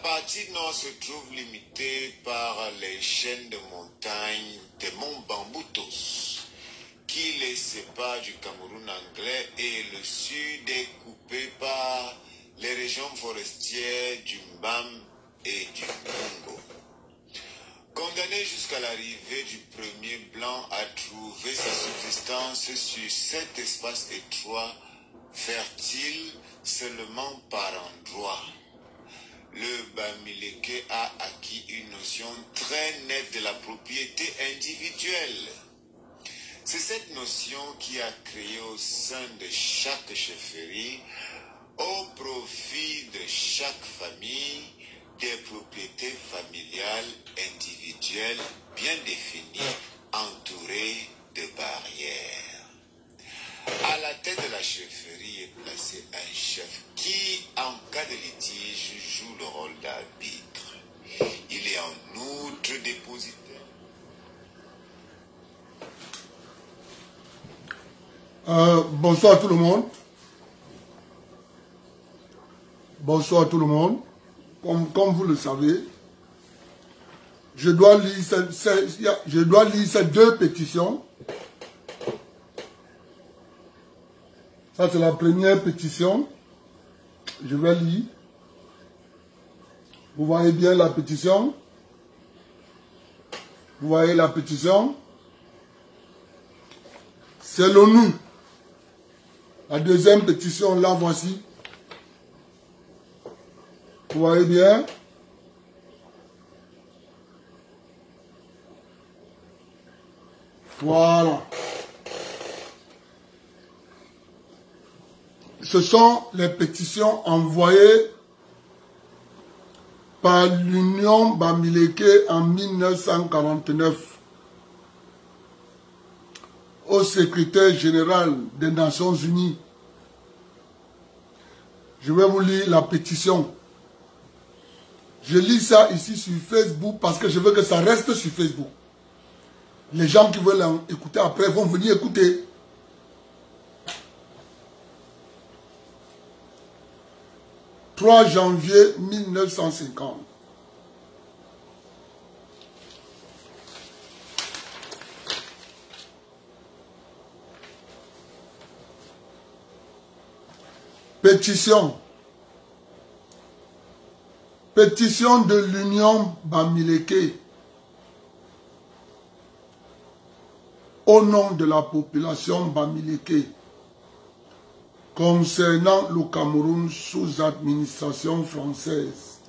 partie nord se trouve limitée par les chaînes de montagnes des monts Bamboutos, qui les séparent du Cameroun anglais, et le sud est coupé par les régions forestières du Mbam et du Congo. Condamné jusqu'à l'arrivée du premier blanc à trouver sa subsistance sur cet espace étroit, fertile seulement par endroits, le Bamileke a acquis une notion très nette de la propriété individuelle. C'est cette notion qui a créé au sein de chaque chefferie, au profit de chaque famille, des propriétés familiales individuelles bien définies, entourées de barrières. À la tête de la chefferie est placé un chef qui, en cas de litige, joue le rôle d'arbitre. Il est en outre dépositaire. Bonsoir tout le monde. Bonsoir tout le monde. Comme vous le savez, je dois lire ces deux pétitions. Ça, c'est la première pétition. Je vais lire. Vous voyez bien la pétition? Vous voyez la pétition? C'est l'ONU. La deuxième pétition, la voici. Vous voyez bien? Voilà. Ce sont les pétitions envoyées par l'Union Bamileke en 1949 au secrétaire général des Nations Unies. Je vais vous lire la pétition. Je lis ça ici sur Facebook parce que je veux que ça reste sur Facebook. Les gens qui veulent écouter après vont venir écouter. « 3 janvier 1950. Pétition. Pétition de l'Union Bamileke au nom de la population Bamileke concernant le Cameroun sous administration française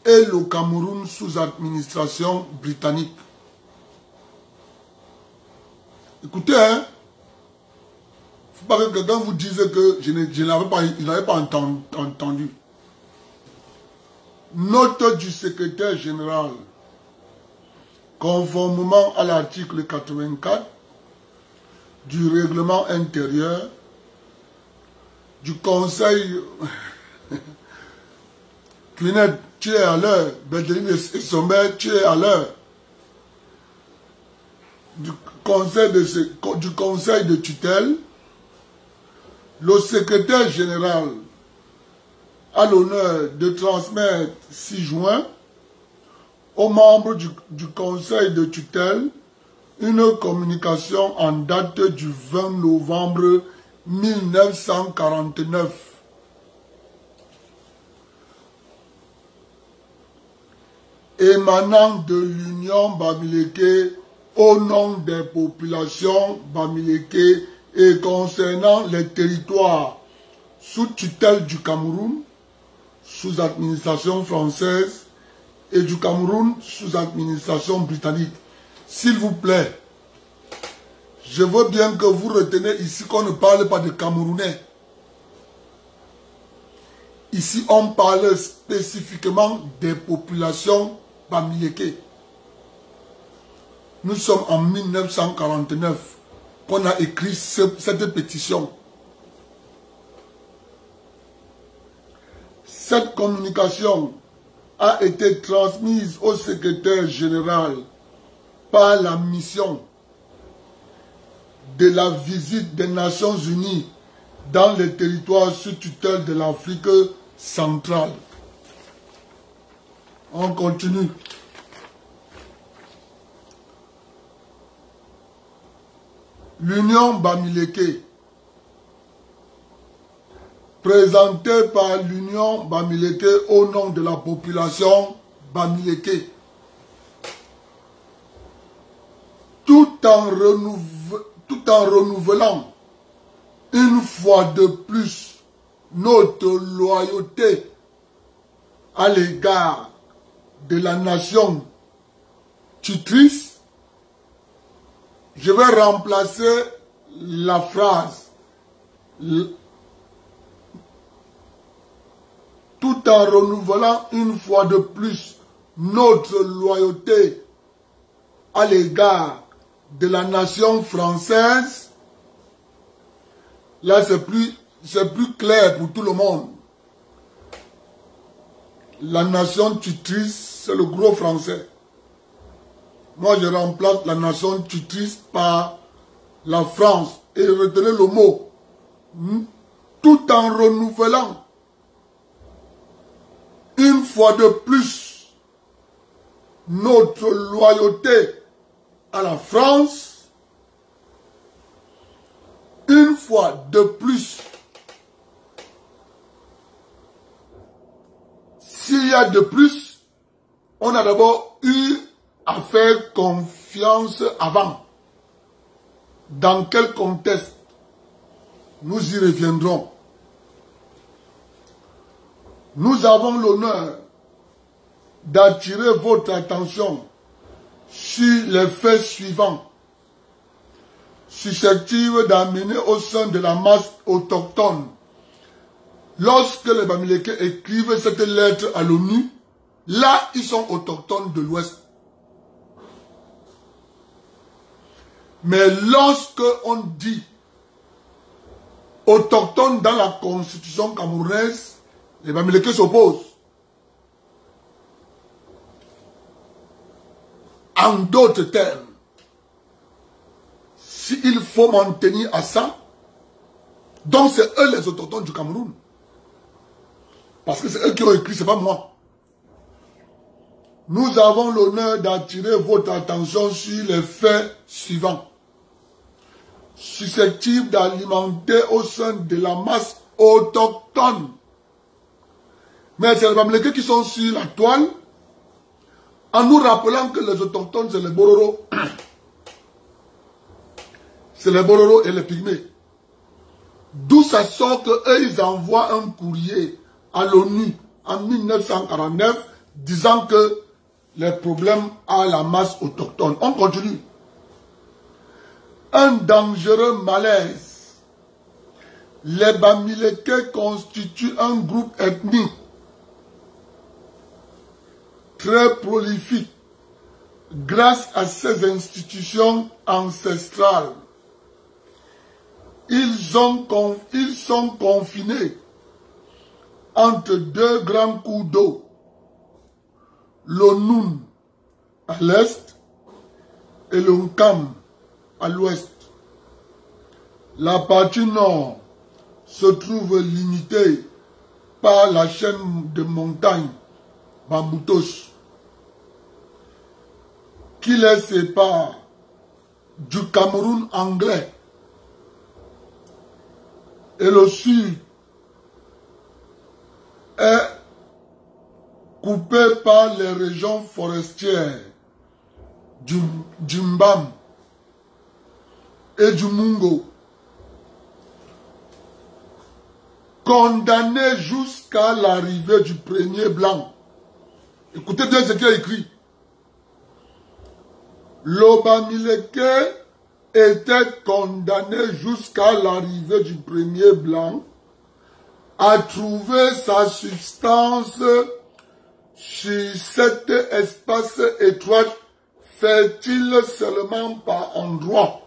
et le Cameroun sous administration britannique. Écoutez, hein, faut pas que quelqu'un vous dise que il n'avait pas entendu. Note du secrétaire général, conformément à l'article 84 du règlement intérieur du Conseil Clunet, tu es à l'heure, Bedeline et Sommet, tu es à l'heure, du conseil de tutelle, le secrétaire général a l'honneur de transmettre 6 juin aux membres du conseil de tutelle une communication en date du 20 novembre 1949. Émanant de l'Union Bamileke au nom des populations Bamileke et concernant les territoires sous tutelle du Cameroun, sous administration française, et du Cameroun sous administration britannique. S'il vous plaît, je veux bien que vous retenez ici qu'on ne parle pas de Camerounais. Ici, on parle spécifiquement des populations Bamileke. Nous sommes en 1949 qu'on a écrit cette pétition. Cette communication a été transmise au secrétaire général par la mission de la visite des Nations Unies dans les territoires sous tutelle de l'Afrique centrale. On continue. L'Union Bamileke, présentée par l'Union Bamileke au nom de la population Bamileke, tout en renouvelant une fois de plus notre loyauté à l'égard de la nation tutrice, je vais remplacer la phrase tout en renouvelant une fois de plus notre loyauté à l'égard de la nation française. Là, c'est plus clair pour tout le monde. La nation tutrice, c'est le gros français. Moi, je remplace la nation tutrice par la France. Et retenez le mot. Tout en renouvelant une fois de plus notre loyauté à la France. Une fois de plus. S'il y a de plus, on a d'abord eu à faire confiance avant. Dans quel contexte? Nous y reviendrons. Nous avons l'honneur d'attirer votre attention sur les faits suivants susceptibles d'amener au sein de la masse autochtone. Lorsque les Bamileke écrivent cette lettre à l'ONU, là, ils sont autochtones de l'Ouest. Mais lorsque on dit autochtones dans la constitution camerounaise, les Bamileke s'opposent. En d'autres termes, s'il faut m'en tenir à ça, donc c'est eux les autochtones du Cameroun. Parce que c'est eux qui ont écrit, ce n'est pas moi. Nous avons l'honneur d'attirer votre attention sur les faits suivants, susceptibles d'alimenter au sein de la masse autochtone. Mais c'est les Bamileke qui sont sur la toile, en nous rappelant que les autochtones, c'est les Bororo. C'est les Bororo et les Pygmées. D'où ça sort qu'eux, ils envoient un courrier à l'ONU en 1949 disant que les problèmes à la masse autochtone. On continue. Un dangereux malaise. Les Bamileke constituent un groupe ethnique très prolifique grâce à ces institutions ancestrales. Ils sont confinés entre deux grands cours d'eau, l'Onoun à l'est et le Nkam à l'ouest. La partie nord se trouve limitée par la chaîne de montagnes Bamboutos qui les sépare du Cameroun anglais, et le sud est coupé par les régions forestières du Mbam et du Mungo. Condamné jusqu'à l'arrivée du premier blanc. Écoutez bien ce qu'il a écrit. Le Bamileke était condamné jusqu'à l'arrivée du premier blanc à trouver sa substance sur cet espace étroit, fertile seulement par endroits.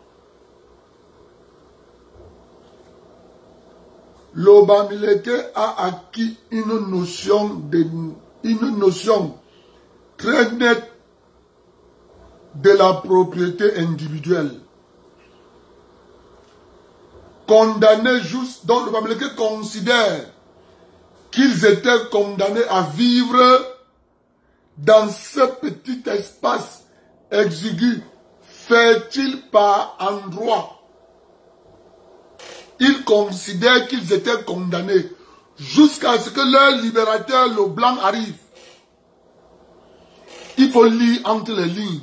Le Bamileke a acquis une notion très nette de la propriété individuelle. Condamnés juste, donc le Bamileke considère qu'ils étaient condamnés à vivre dans ce petit espace exigu, fait-il par endroit? Ils considèrent qu'ils étaient condamnés jusqu'à ce que leur libérateur, le blanc, arrive. Il faut lire entre les lignes.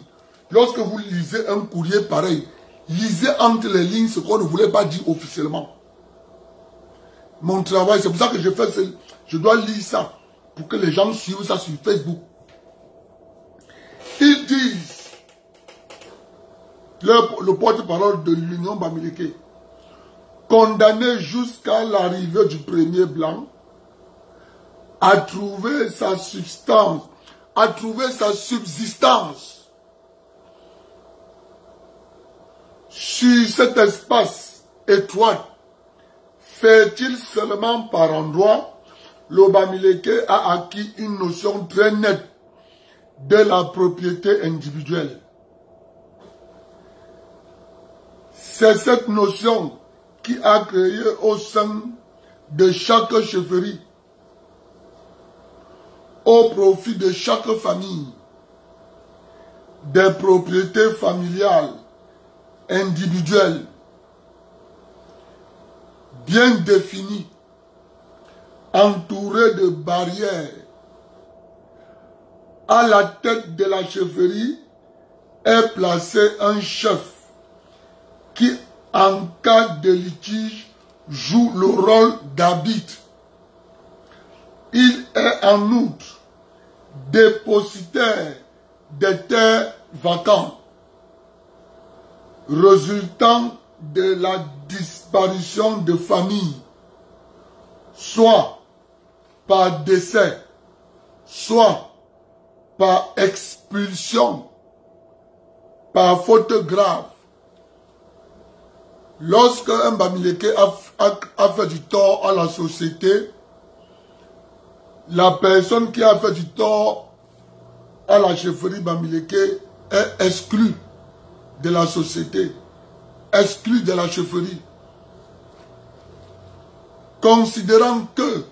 Lorsque vous lisez un courrier pareil, lisez entre les lignes ce qu'on ne voulait pas dire officiellement. Mon travail, c'est pour ça que je fais je dois lire ça pour que les gens suivent ça sur Facebook. Ils disent, le porte-parole de l'Union Bamileke, condamné jusqu'à l'arrivée du premier blanc, à trouver sa substance, à trouver sa subsistance sur cet espace étroit. Fait-il seulement par endroit? Le Bamileke a acquis une notion très nette de la propriété individuelle. C'est cette notion qui a créé au sein de chaque chefferie, au profit de chaque famille, des propriétés familiales, individuelles, bien définies, entourées de barrières. À la tête de la chefferie est placé un chef qui, en cas de litige, joue le rôle d'arbitre. Il est en outre dépositaire des terres vacantes, résultant de la disparition de familles, soit par décès, soit par expulsion, par faute grave. Lorsque un Bamileke a fait du tort à la société, la personne qui a fait du tort à la chefferie Bamileke est exclue de la société, exclue de la chefferie. Considérant que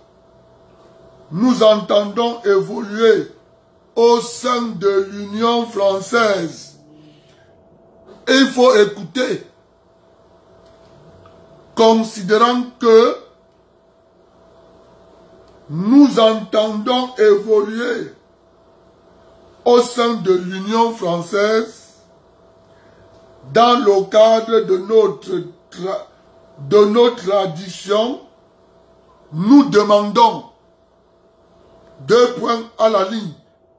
nous entendons évoluer au sein de l'Union française, il faut écouter. Considérant que nous entendons évoluer au sein de l'Union française dans le cadre de nos traditions, nous demandons 2 points à la ligne,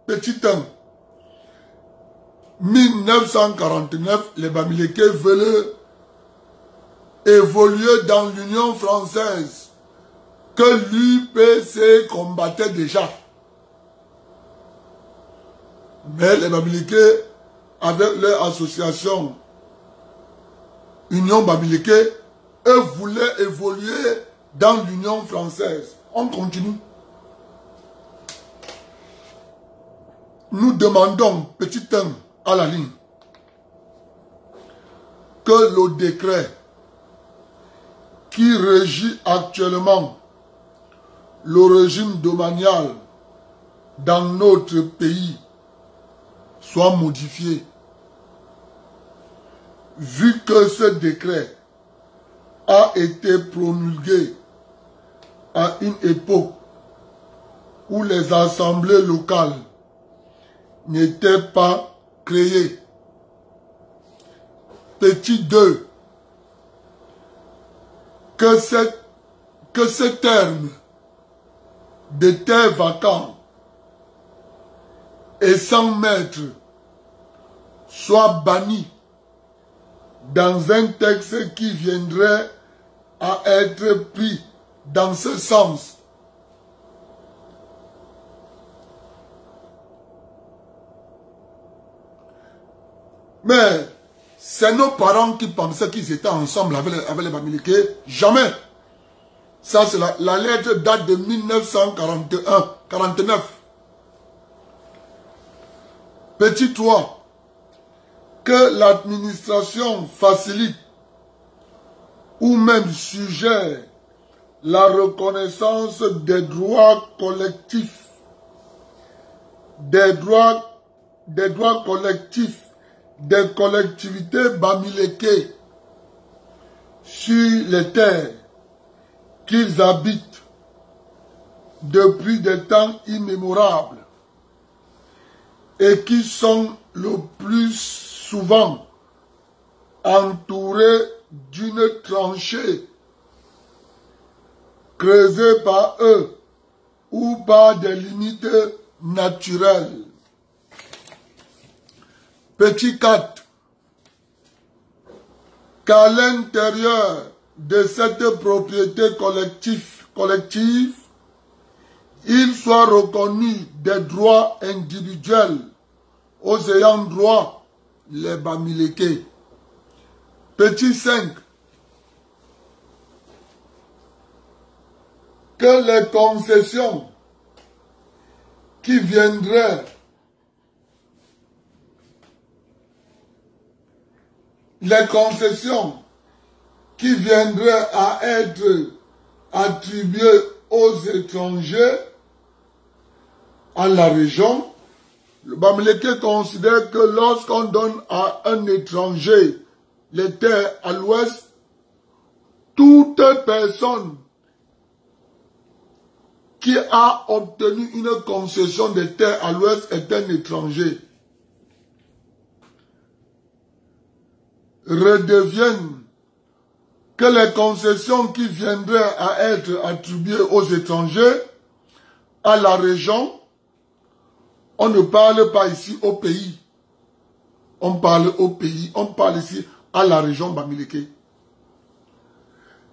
petit 1. 1949, les Bamileke veulent évoluer dans l'Union française que l'UPC combattait déjà. Mais les Bamileke, avec leur association Union Bamileke, eux voulaient évoluer dans l'Union française. On continue. Nous demandons, petit 1 à la ligne, que le décret qui régit actuellement le régime domanial dans notre pays soit modifié. Vu que ce décret a été promulgué à une époque où les assemblées locales n'étaient pas créées. Petit 2. Que ce terme de terre vacante et sans maître soit banni dans un texte qui viendrait à être pris dans ce sens. Mais c'est nos parents qui pensaient qu'ils étaient ensemble avec les Bamileke. Jamais. Ça, c'est la lettre date de 1949. Petit 3. Que l'administration facilite ou même suggère la reconnaissance des droits collectifs des droits collectifs des collectivités bamileke sur les terres qu'ils habitent depuis des temps immémorables et qui sont le plus souvent entourés d'une tranchée creusée par eux ou par des limites naturelles. Petit 4. Qu'à l'intérieur de cette propriété collective, il soit reconnu des droits individuels aux ayants droit, les Bamileke. Petit 5. Que les concessions qui viendraient à être attribuées aux étrangers à la région, le Bamileke considère que lorsqu'on donne à un étranger les terres à l'ouest, toute personne qui a obtenu une concession de terres à l'ouest est un étranger. Redeviennent que les concessions qui viendraient à être attribuées aux étrangers à la région, on ne parle pas ici au pays. On parle au pays, on parle ici à la région Bamileke.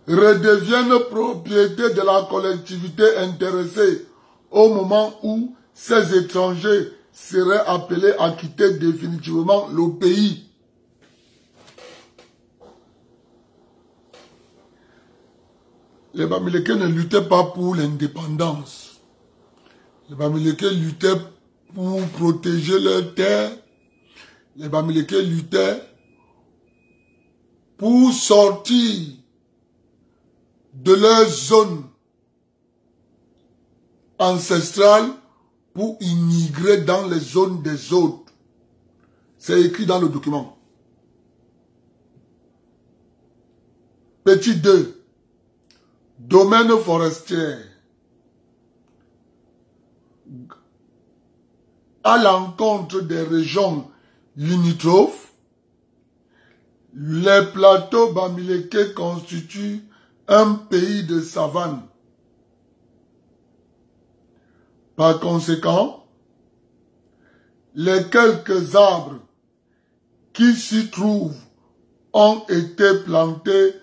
Redeviennent propriété de la collectivité intéressée au moment où ces étrangers seraient appelés à quitter définitivement le pays. Les Bamileke ne luttaient pas pour l'indépendance. Les Bamileke luttaient pour protéger leurs terres. Les Bamileke luttaient pour sortir de leur zone ancestrale pour immigrer dans les zones des autres. C'est écrit dans le document. Petit 2. Domaine forestier. À l'encontre des régions limitrophes, les plateaux Bamileke constituent un pays de savane. Par conséquent, les quelques arbres qui s'y trouvent ont été plantés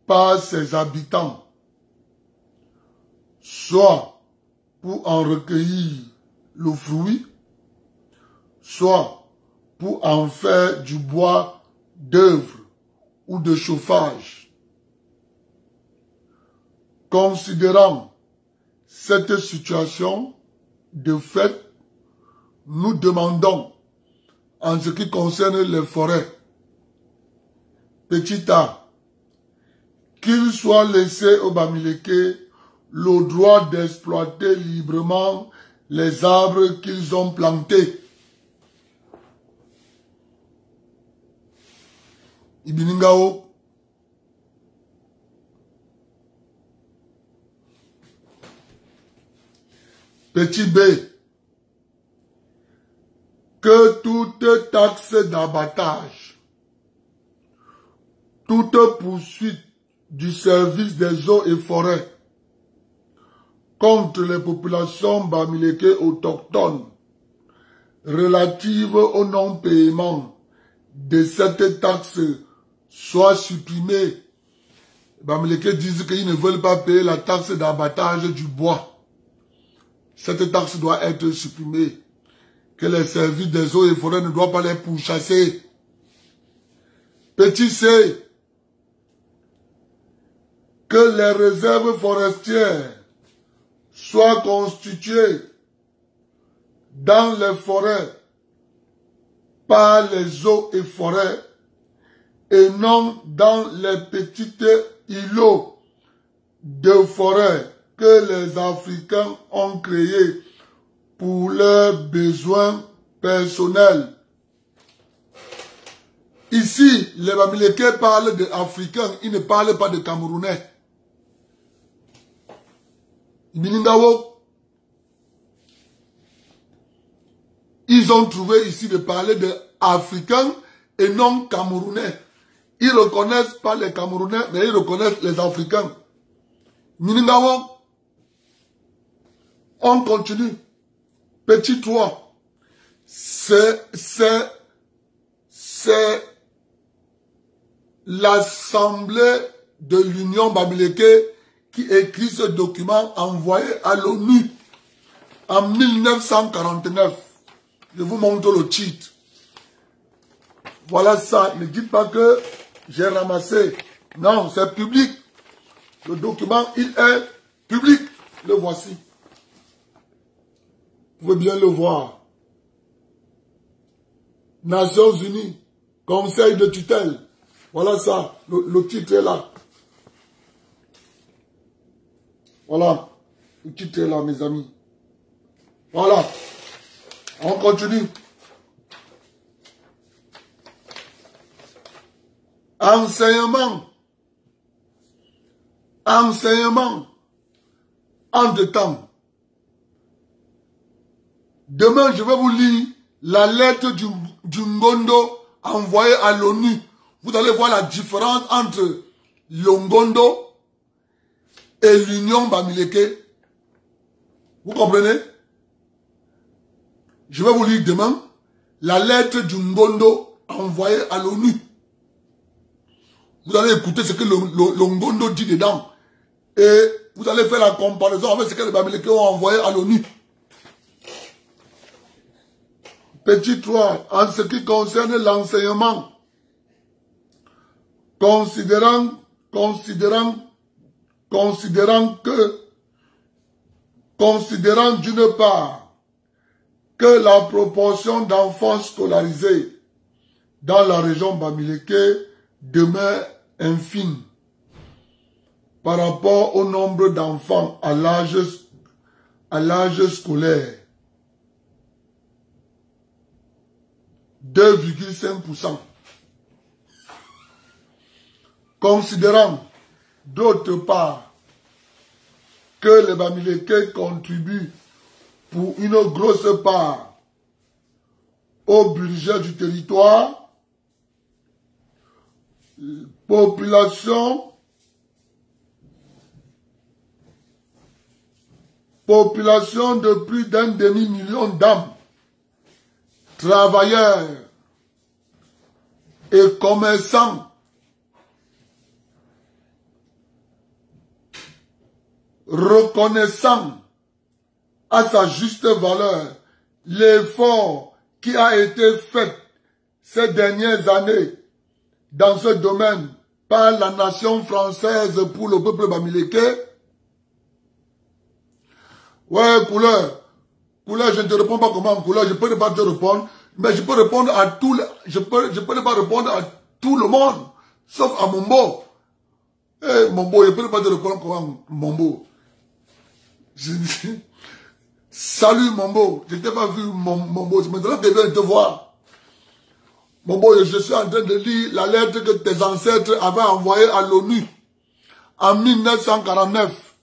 par ses habitants, soit pour en recueillir le fruit, soit pour en faire du bois d'œuvre ou de chauffage. Considérant cette situation, de fait, nous demandons, en ce qui concerne les forêts, petit a, qu'il soit laissé aux Bamileke le droit d'exploiter librement les arbres qu'ils ont plantés. Ibiningao. Petit b. Que toute taxe d'abattage, toute poursuite du service des eaux et forêts contre les populations Bamileke autochtones relatives au non-paiement de cette taxe soit supprimée. Bamileke disent qu'ils ne veulent pas payer la taxe d'abattage du bois. Cette taxe doit être supprimée. Que les services des eaux et forêts ne doivent pas les pourchasser. Petit c. Que les réserves forestières soient constituées dans les forêts par les eaux et forêts et non dans les petites îlots de forêt que les Africains ont créés pour leurs besoins personnels. Ici, les Bamileke parlent d'Africains, ils ne parlent pas de Camerounais. Ils ont trouvé ici de parler d'Africains et non Camerounais. Ils ne reconnaissent pas les Camerounais, mais ils reconnaissent les Africains. On continue. Petit 3. C'est l'Assemblée de l'Union Bamileke qui écrit ce document envoyé à l'ONU en 1949. Je vous montre le titre. Voilà ça. Ne dites pas que j'ai ramassé. Non, c'est public. Le document, il est public. Le voici. Vous pouvez bien le voir. Nations Unies, Conseil de tutelle. Voilà ça. Le titre est là. Voilà. Le titre est là, mes amis. Voilà. On continue. Enseignement. Enseignement. Entre-temps. Demain, je vais vous lire la lettre du Ngondo envoyée à l'ONU. Vous allez voir la différence entre le Ngondo et l'Union Bamileke. Vous comprenez? Je vais vous lire demain la lettre du Ngondo envoyée à l'ONU. Vous allez écouter ce que le Ngondo dit dedans. Et vous allez faire la comparaison avec ce que les Bamileke ont envoyé à l'ONU. Petit 3, en ce qui concerne l'enseignement, considérant d'une part que la proportion d'enfants scolarisés dans la région Bamileke demeure infime par rapport au nombre d'enfants à l'âge scolaire. 2,5%. Considérant d'autre part que les Bamileke contribuent pour une grosse part au budget du territoire, population de plus d'un demi-million d'âmes, travailleurs et commerçants, reconnaissant à sa juste valeur l'effort qui a été fait ces dernières années dans ce domaine par la nation française pour le peuple Bamileke. Ouais, couleur, je ne te réponds pas comment couleur, je peux pas te répondre, mais je peux répondre à tout, je peux pas répondre à tout le monde, sauf à Mombo. Eh, Mombo, je peux pas te répondre comment Mombo. Salut Mombo, je t'ai pas vu Mombo, maintenant que je viens de te voir. Mombo, je suis en train de lire la lettre que tes ancêtres avaient envoyée à l'ONU en 1949.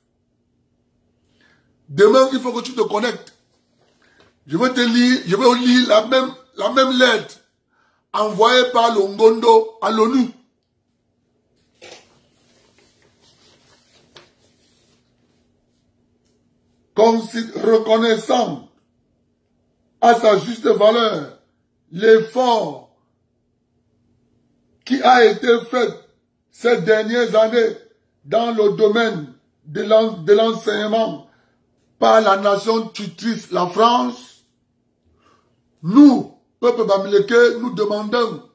Demain, il faut que tu te connectes. Je vais lire la même lettre envoyée par le Ngondo à l'ONU. Reconnaissant à sa juste valeur l'effort qui a été fait ces dernières années dans le domaine de l'enseignement par la nation tutrice, la France, nous, peuple Bamileke, nous demandons.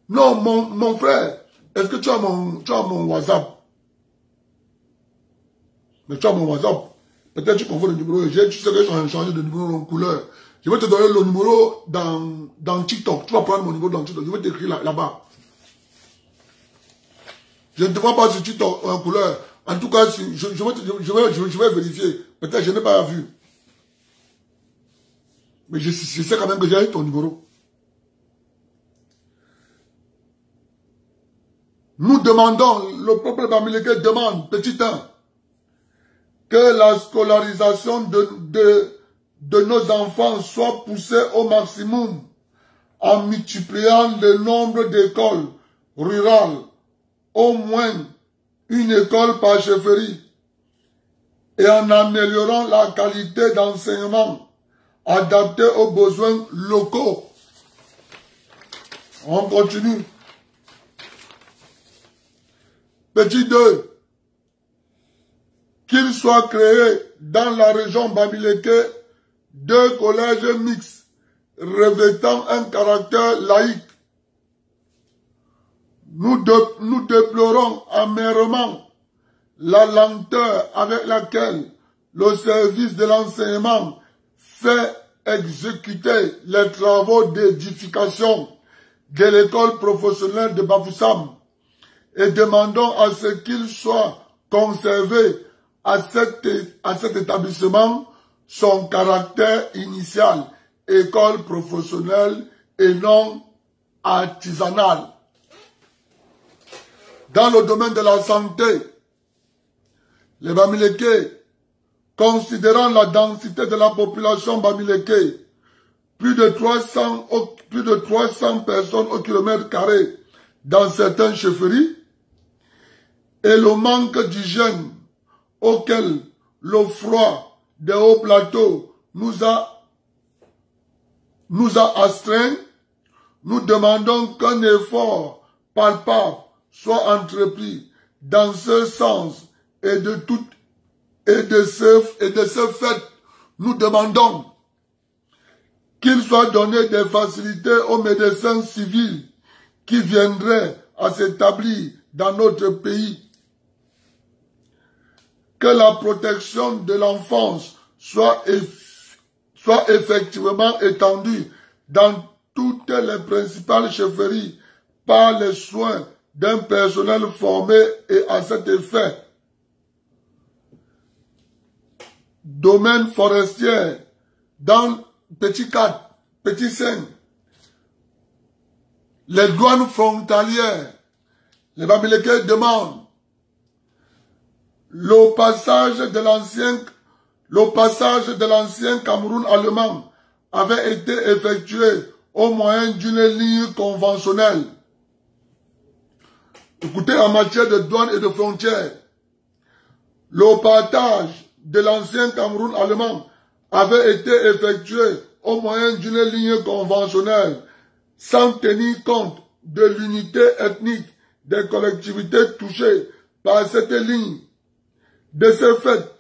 Non, mon frère, est-ce que tu as mon WhatsApp? Mais tu as mon WhatsApp. Peut-être tu confonds le numéro. Tu sais que j'ai changé de numéro en couleur. Je vais te donner le numéro dans TikTok. Tu vas prendre mon numéro dans TikTok. Je vais t'écrire là-bas. Je ne te vois pas sur TikTok en couleur. En tout cas, je vais vérifier. Peut-être je n'ai pas vu. Mais je sais quand même que j'ai ton numéro. Nous demandons, le peuple bamileke demande, petit 1, que la scolarisation de nos enfants soit poussée au maximum en multipliant le nombre d'écoles rurales, au moins une école par chefferie, et en améliorant la qualité d'enseignement adaptée aux besoins locaux. On continue. Petit 2. Qu'il soit créé dans la région Bamileke 2 collèges mixtes revêtant un caractère laïque. Nous déplorons amèrement la lenteur avec laquelle le service de l'enseignement fait exécuter les travaux d'édification de l'école professionnelle de Bafoussam et demandons à ce qu'il soit conservé à cet établissement son caractère initial, école professionnelle et non artisanale. Dans le domaine de la santé, les Bamileke, considérant la densité de la population Bamileke, plus de 300 personnes au kilomètre carré dans certaines chefferies, et le manque d'hygiène auquel le froid des hauts plateaux nous a astreints, nous demandons qu'un effort palpable soit entrepris dans ce sens et de ce fait, nous demandons qu'il soit donné des facilités aux médecins civils qui viendraient à s'établir dans notre pays. Que la protection de l'enfance soit effectivement étendue dans toutes les principales chefferies par les soins d'un personnel formé et à cet effet. Domaine forestier, dans petit 4, petit 5, les douanes frontalières, les Bamileke demandent le passage de l'ancien Cameroun allemand avait été effectué au moyen d'une ligne conventionnelle. Écoutez, en matière de douane et de frontières, le partage de l'ancien Cameroun allemand avait été effectué au moyen d'une ligne conventionnelle sans tenir compte de l'unité ethnique des collectivités touchées par cette ligne. De ce fait,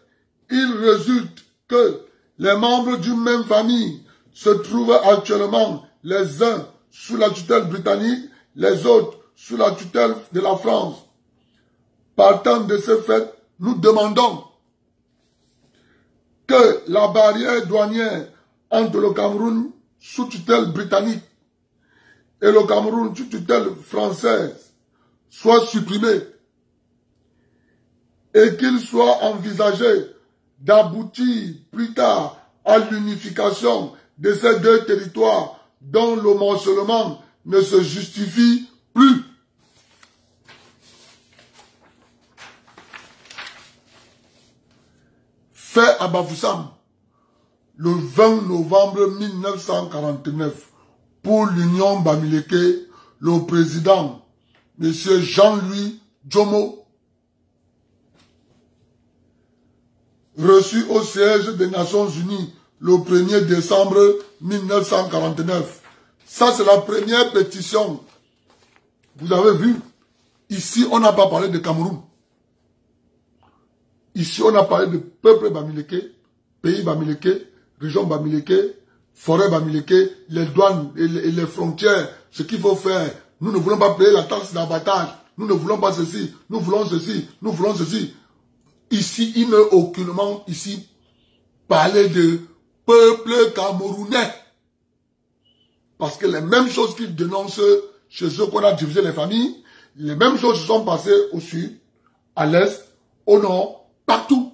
il résulte que les membres d'une même famille se trouvent actuellement les uns sous la tutelle britannique, les autres sous la tutelle de la France. Partant de ce fait, nous demandons que la barrière douanière entre le Cameroun sous tutelle britannique et le Cameroun sous tutelle française soit supprimée et qu'il soit envisagé d'aboutir plus tard à l'unification de ces deux territoires dont le morcellement ne se justifie plus. Fait à Bafoussam le 20 novembre 1949 pour l'Union Bamileke, le président M. Jean-Louis Djomo, reçu au siège des Nations Unies le 1er décembre 1949. Ça, c'est la première pétition. Vous avez vu, ici, on n'a pas parlé de Cameroun. Ici, on a parlé de peuple Bamileke, pays Bamileke, région Bamileke, forêt Bamileke, les douanes et les frontières, ce qu'il faut faire. Nous ne voulons pas payer la taxe d'abattage. Nous ne voulons pas ceci. Nous voulons ceci. Nous voulons ceci. Ici, il ne aucunement ici parler de peuple camerounais. Parce que les mêmes choses qu'ils dénoncent chez eux qu'on a divisé les familles, les mêmes choses se sont passées au sud, à l'est, au nord, partout.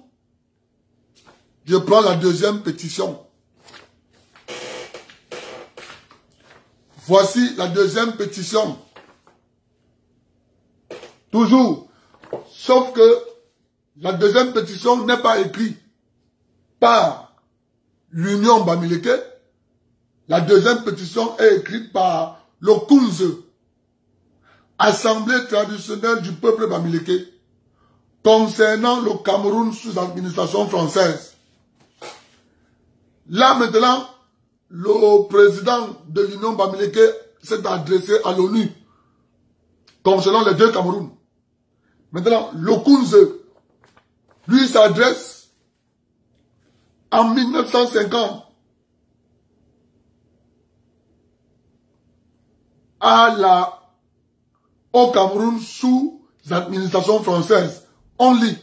Je prends la deuxième pétition. Voici la deuxième pétition. Toujours. Sauf que la deuxième pétition n'est pas écrite par l'Union Bamileke. La deuxième pétition est écrite par le Kunze, Assemblée traditionnelle du peuple Bamileke, concernant le Cameroun sous administration française. Là maintenant, le président de l'Union Bamileke s'est adressé à l'ONU concernant les deux Camerouns. Maintenant, le Kunze, lui, s'adresse en 1950 au Cameroun sous administration française. On lit.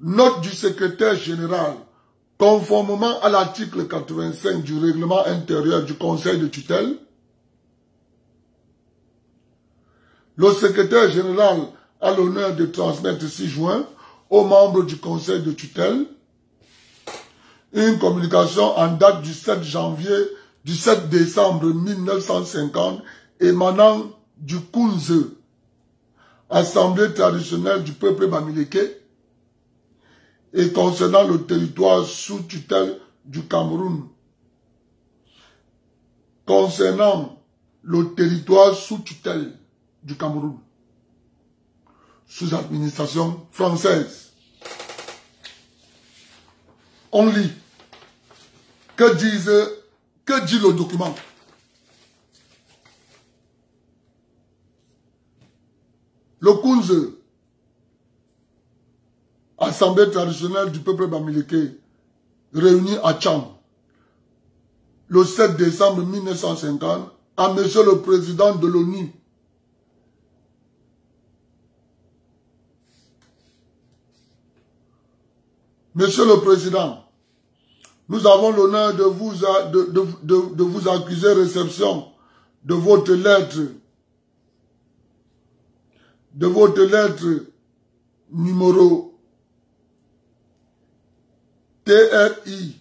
Note du secrétaire général. Conformément à l'article 85 du règlement intérieur du Conseil de tutelle, le secrétaire général a l'honneur de transmettre 6 juin aux membres du Conseil de tutelle une communication en date du 7 décembre 1950 émanant du Kunze, Assemblée traditionnelle du peuple Bamileke, et concernant le territoire sous tutelle du Cameroun. Concernant le territoire sous tutelle du Cameroun, sous administration française. On lit. Que dit le document? Le Kunze, Assemblée traditionnelle du peuple Bamileke, réunie à Tcham, le 7 décembre 1950, à Monsieur le Président de l'ONU. Monsieur le Président, nous avons l'honneur de vous accuser réception de votre lettre numéro TRI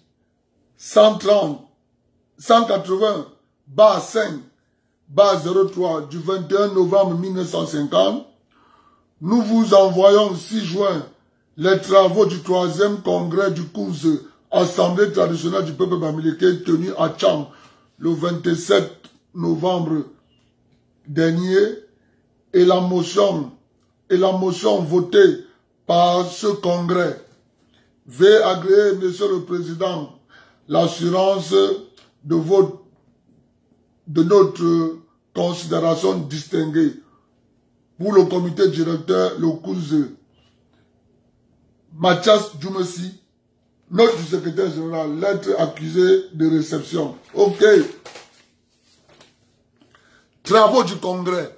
180/5/03 du 21 novembre 1950, nous vous envoyons 6 juin les travaux du 3e congrès du Kunze, Assemblée traditionnelle du peuple Bamileke, tenu à Tcham le 27 novembre dernier, et la motion votée par ce congrès. Veuillez agréer, Monsieur le Président, l'assurance de notre considération distinguée pour le comité directeur, le Kunze. Mathias Djoumessi, note du secrétaire général, lettre accusée de réception. Ok. Travaux du congrès.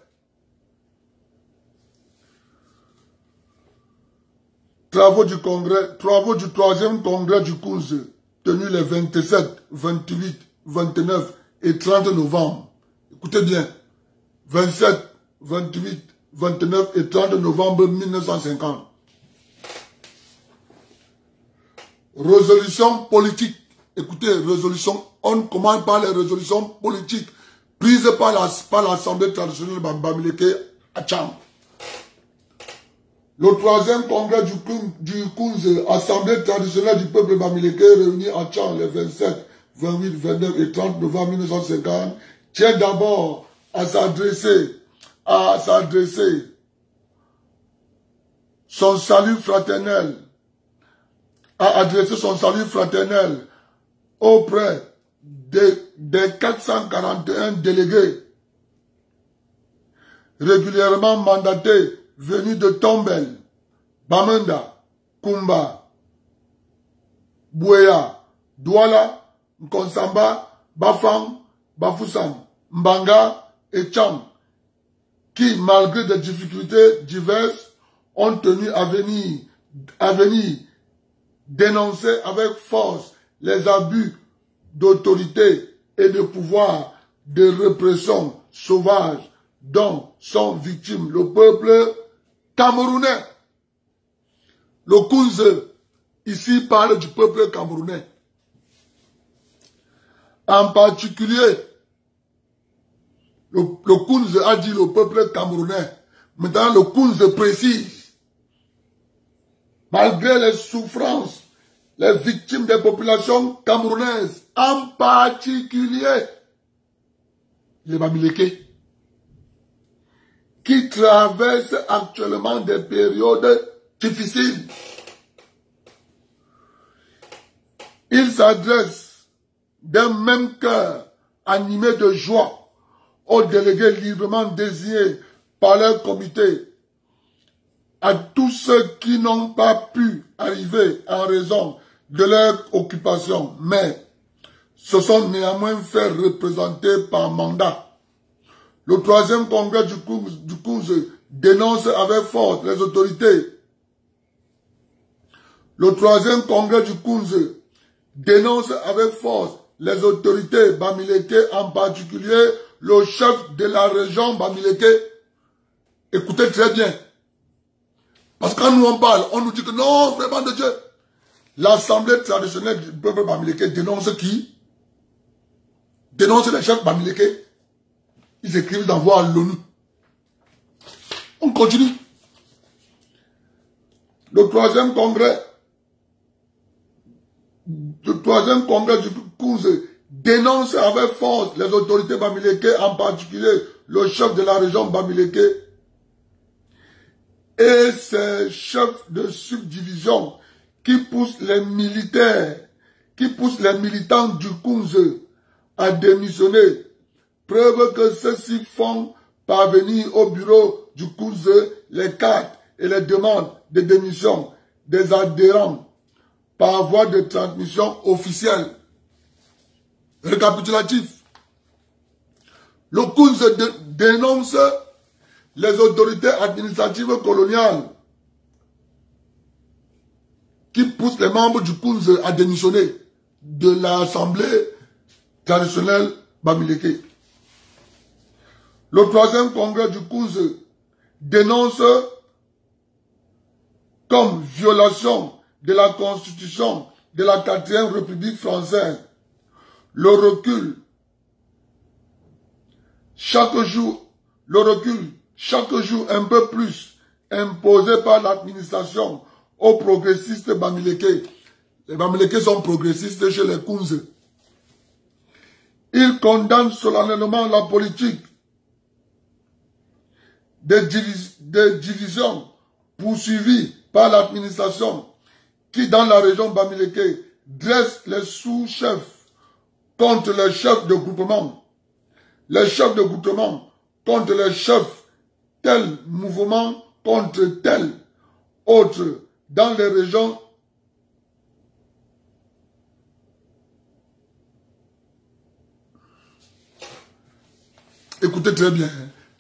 Travaux du 3e congrès du Kunze, tenu les 27, 28, 29 et 30 novembre. Écoutez bien. 27, 28, 29 et 30 novembre 1950. Résolution politique. Écoutez, résolution, on commence par les résolutions politiques prises par l'Assemblée traditionnelle Bamileke à Tcham. Le 3e congrès du Kunze, Assemblée traditionnelle du peuple Bamileke, réuni à Tcham les 27, 28, 29 et 30 novembre 1950, tient d'abord à s'adresser son salut fraternel, auprès des 441 délégués régulièrement mandatés venus de Tombel, Bamenda, Kumba, Bouéa, Douala, Nkonsamba, Bafang, Bafoussam, Mbanga et Tcham, qui, malgré des difficultés diverses, ont tenu à venir dénoncer avec force les abus d'autorité et de pouvoir de répression sauvage dont sont victimes le peuple camerounais. Le Kunze, ici, parle du peuple camerounais. En particulier, le Kunze a dit le peuple camerounais. Maintenant, le Kunze précise, malgré les souffrances, les victimes des populations camerounaises, en particulier les Bamileke, qui traversent actuellement des périodes difficiles. Il s'adresse d'un même cœur animé de joie aux délégués librement désignés par leur comité, à tous ceux qui n'ont pas pu arriver en raison de leur occupation, mais se sont néanmoins fait représenter par mandat. Le 3e congrès du Kunze dénonce avec force les autorités. Le 3e congrès du Kunze dénonce avec force les autorités Bamileke, en particulier le chef de la région Bamileke. Écoutez très bien. Parce que quand nous on parle, on nous dit que non, vraiment de Dieu. L'assemblée traditionnelle du peuple Bamileke dénonce qui? Dénonce les chefs Bamileke. Ils écrivent d'envoi à l'ONU. On continue. Le 3e congrès du Kunze dénonce avec force les autorités Bamileke, en particulier le chef de la région Bamileke et ses chefs de subdivision qui poussent les militaires, qui poussent les militants du Kunze à démissionner. Preuve que ceux-ci font parvenir au bureau du Kunze les cartes et les demandes de démission des adhérents par voie de transmission officielle. Récapitulatif. Le Kunze dénonce les autorités administratives coloniales qui poussent les membres du Kunze à démissionner de l'Assemblée traditionnelle Bamileke. Le 3e congrès du Kunze dénonce comme violation de la Constitution de la 4e République française le recul chaque jour un peu plus imposé par l'administration aux progressistes Bamileke. Les Bamileke sont progressistes chez les Kunze. Ils condamnent solennellement la politique des divisions poursuivies par l'administration qui, dans la région Bamileke, dresse les sous-chefs contre les chefs de groupement, les chefs de groupement contre les chefs, tel mouvement contre tel autre, dans les régions Écoutez très bien.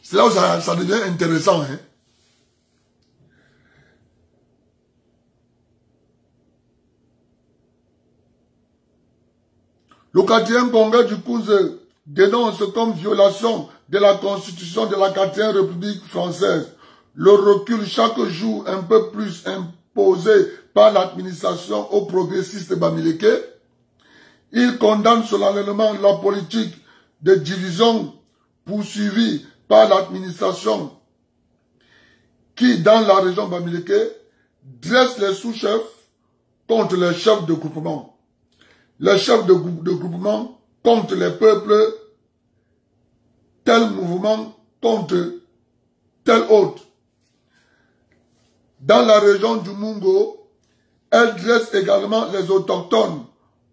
C'est là où ça devient intéressant. Hein. Le 4e congrès du Kunze dénonce comme violation de la Constitution de la 4e République française le recul chaque jour un peu plus imposé par l'administration aux progressistes Bamileke. Il condamne solennellement la politique de division poursuivie par l'administration qui, dans la région Bamileke, dresse les sous-chefs contre les chefs de groupement. Les chefs de groupement contre les peuples, tel mouvement contre tel autre. Dans la région du Mungo, elle dresse également les autochtones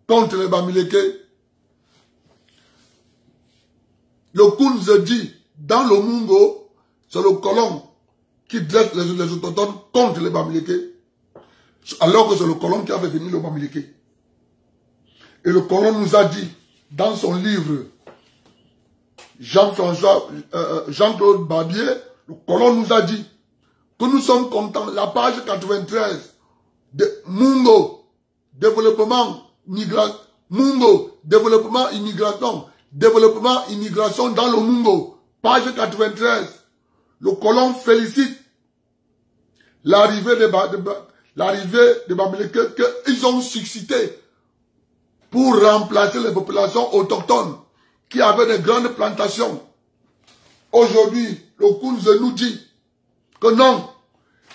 contre les Bamileke. Le Kunze dit, dans le Mungo, c'est le colon qui dresse les autochtones contre les Bamileke, alors que c'est le colon qui a fait venir le Bamileke. Et le colon nous a dit, dans son livre, Jean-Claude Barbier, le colon nous a dit que nous sommes contents, la page 93 de Mungo, développement, immigration dans le Mungo, page 93. Le colon félicite l'arrivée l'arrivée des Bamileke qu'ils ont suscité pour remplacer les populations autochtones qui avaient des grandes plantations. Aujourd'hui, le Kunze nous dit que non,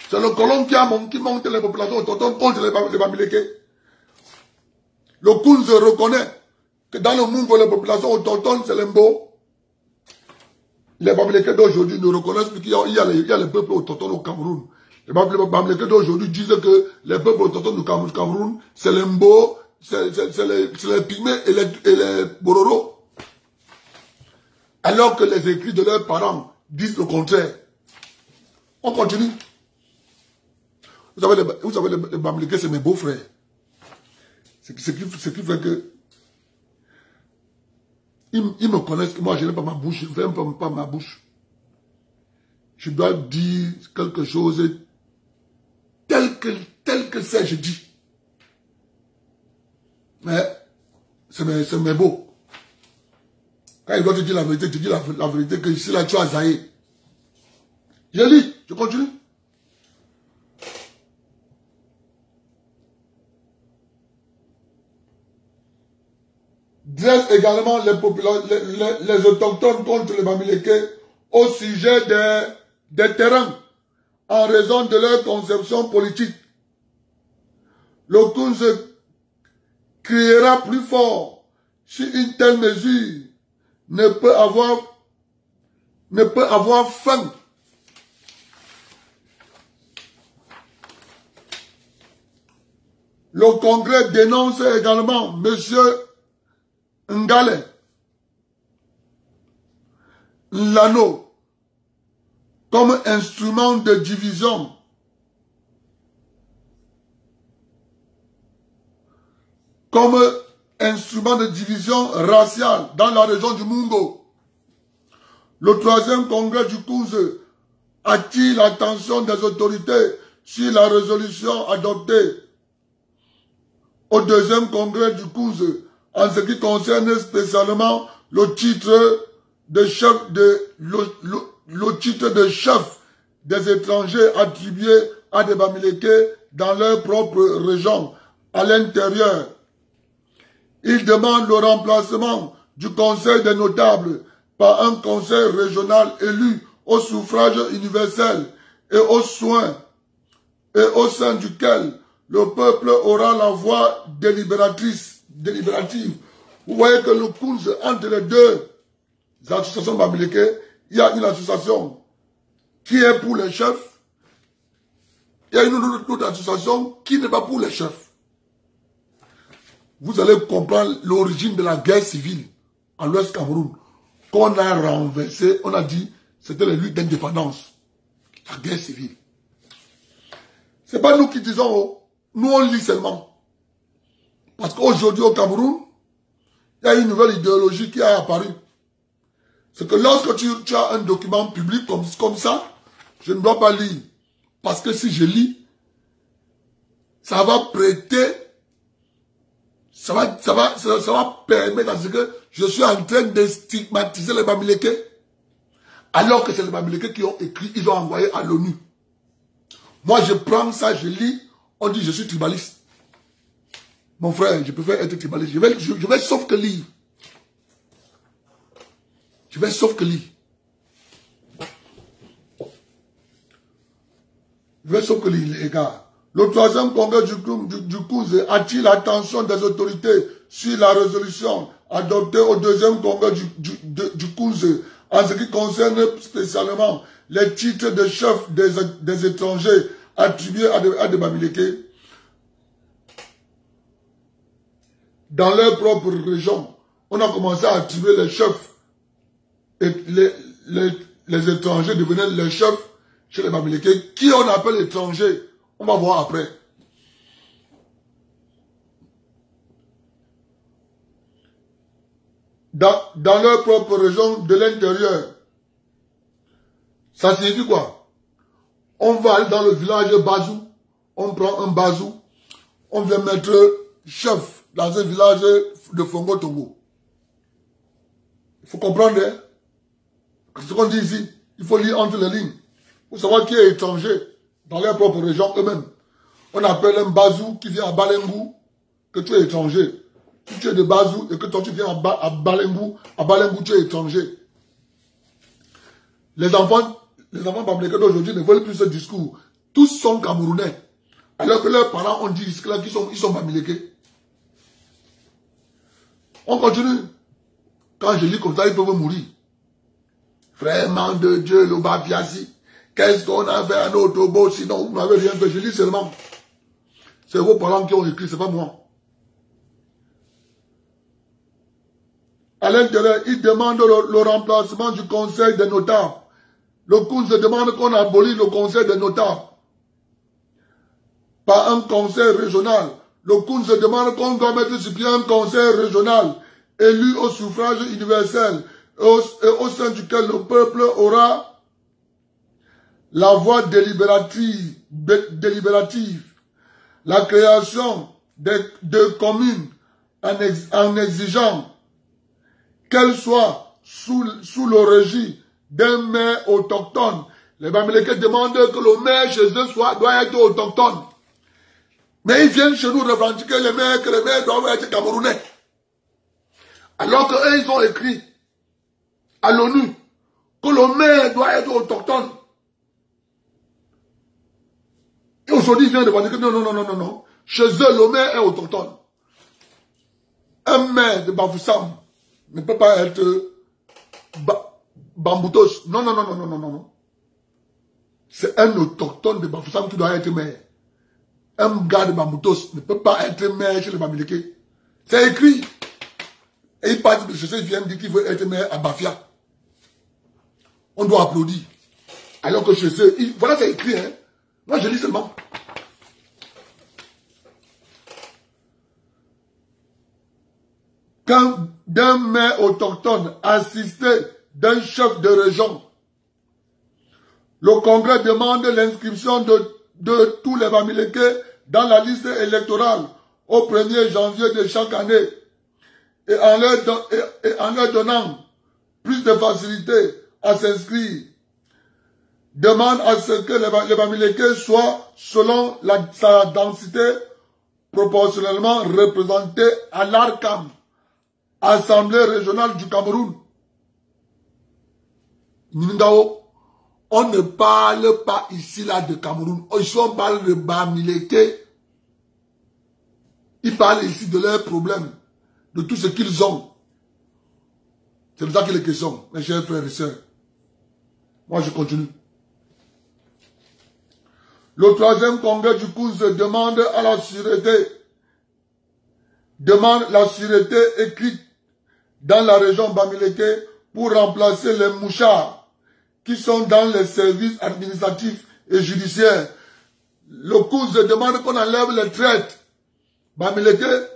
c'est le colon qui monte les populations autochtones contre les Bamileke. Le Kunze reconnaît que dans le monde où les populations autochtones, c'est l'Embo. Les Bamileke d'aujourd'hui ne reconnaissent plus qu'il y a les peuples autochtones au Cameroun. Les Bamileke d'aujourd'hui disent que les peuples autochtones du Cameroun, c'est l'Embo, c'est les Pygmées et les Bororo. Alors que les écrits de leurs parents disent le contraire. On continue. Vous savez, les Bamileke, c'est mes beaux-frères. Ce qui fait que ils me connaissent, que moi je n'ai pas ma bouche, je ne ferme pas ma bouche. Je dois dire quelque chose tel que c'est, je dis. Mais c'est mes beaux. Quand il doit te dire la vérité, tu dis la vérité que ici là tu as zaï. Je lis, je continue. Dresse également les autochtones contre les Bamileke au sujet des terrains en raison de leur conception politique. Le Kunze criera plus fort si une telle mesure ne peut avoir fin. Le Congrès dénonce également M. Ngale, Lano, comme instrument de division, raciale dans la région du Mungo. Le 3e congrès du Kunze attire l'attention des autorités sur la résolution adoptée au 2e congrès du Kunze en ce qui concerne spécialement le titre de chef des étrangers attribués à des Bamileke dans leur propre région, à l'intérieur. Il demande le remplacement du Conseil des notables par un conseil régional élu au suffrage universel et aux soins, et au sein duquel le peuple aura la voix délibérative. Vous voyez que le Kunze, entre les deux associations Bamileke, il y a une association qui est pour les chefs, il y a une autre association qui n'est pas pour les chefs. Vous allez comprendre l'origine de la guerre civile en l'Ouest Cameroun, qu'on a renversé, on a dit, c'était la lutte d'indépendance, la guerre civile. C'est pas nous qui disons, oh, nous on lit seulement. Parce qu'aujourd'hui au Cameroun, il y a une nouvelle idéologie qui a apparu. C'est que lorsque tu as un document public comme ça, je ne dois pas lire. Parce que si je lis, ça va prêter, ça va permettre à ce que je suis en train de stigmatiser les Bamileke. Alors que c'est les Bamileke qui ont écrit, ils ont envoyé à l'ONU. Moi je prends ça, je lis, on dit je suis tribaliste. Mon frère, je préfère être tribaliste. Je vais sauf que lire. Je vais sauf que lire. Je vais sauf que lire, les gars. Le 3e congrès du Kunze attire l'attention des autorités sur la résolution adoptée au 2e congrès du Kunze en ce qui concerne spécialement les titres de chef des étrangers attribués à des Bamileke dans leur propre région. On a commencé à attribuer les chefs et les étrangers devenaient les chefs chez les Bamileke. Qui on appelle étrangers? On va voir après. Dans leur propre région de l'intérieur. Ça signifie quoi? On va aller dans le village Bazou, on prend un Bazou, on vient mettre chef dans un village de Fongo Togo. Il faut comprendre, hein? Ce qu'on dit ici, il faut lire entre les lignes. Pour savoir qui est étranger dans leur propre région eux-mêmes. On appelle un Bazou qui vient à Balengou, que tu es étranger. Si tu es de Bazou et que toi tu viens à Balengou, tu es étranger. Les enfants bamileke d'aujourd'hui ne veulent plus ce discours. Tous sont Camerounais. Alors que leurs parents ont dit qu'ils sont bamileke. On continue. Quand je lis comme ça, ils peuvent mourir. Vraiment de Dieu, le Bafiasi. Qu'est-ce qu'on a fait à notre beau, sinon vous n'avez rien fait. Je lis seulement. C'est vos parents qui ont écrit, c'est pas moi. À l'intérieur, ils demandent le remplacement du conseil des notables. Le Kounze demande qu'on abolit le conseil des notables par un conseil régional. Le Kounze demande qu'on doit mettre sur pied un conseil régional élu au suffrage universel et au sein duquel le peuple aura la voix délibérative. La création de communes en exigeant qu'elles soient sous le régime d'un maire autochtone. Les Bamileke demandent que le maire chez eux doit être autochtone. Mais ils viennent chez nous revendiquer que les maires doivent être camerounais. Alors qu'eux, ils ont écrit à l'ONU que le maire doit être autochtone. Et aujourd'hui, ils viennent revendiquer que non. Chez eux, le maire est autochtone. Un maire de Bafoussam ne peut pas être Bamboutos. Non. C'est un autochtone de Bafoussam qui doit être maire. Un gars de Bamboutos ne peut pas être maire chez les Bamileke. C'est écrit. Et il parle de chez eux, il vient dire qu'il veut être maire à Bafia. On doit applaudir. Alors que chez eux, voilà, c'est écrit. Hein. Moi, je lis seulement. Quand d'un maire autochtone assisté d'un chef de région, le Congrès demande l'inscription de tous les Bamileke dans la liste électorale au 1er janvier de chaque année et en leur donnant plus de facilité à s'inscrire. Demande à ce que les Bamileke soient, selon sa densité, proportionnellement représentés à l'ARCAM, Assemblée régionale du Cameroun. Nindao, on ne parle pas ici là de Cameroun. Ici on parle de Bamileke. Ils parlent ici de leurs problèmes, de tout ce qu'ils ont. C'est de ça qu'il est question, mes chers frères et sœurs. Moi je continue. Le 3e congrès du Kounze demande la sûreté écrite dans la région Bamileke pour remplacer les mouchards qui sont dans les services administratifs et judiciaires. Le Kounze demande qu'on enlève les traites Bamileke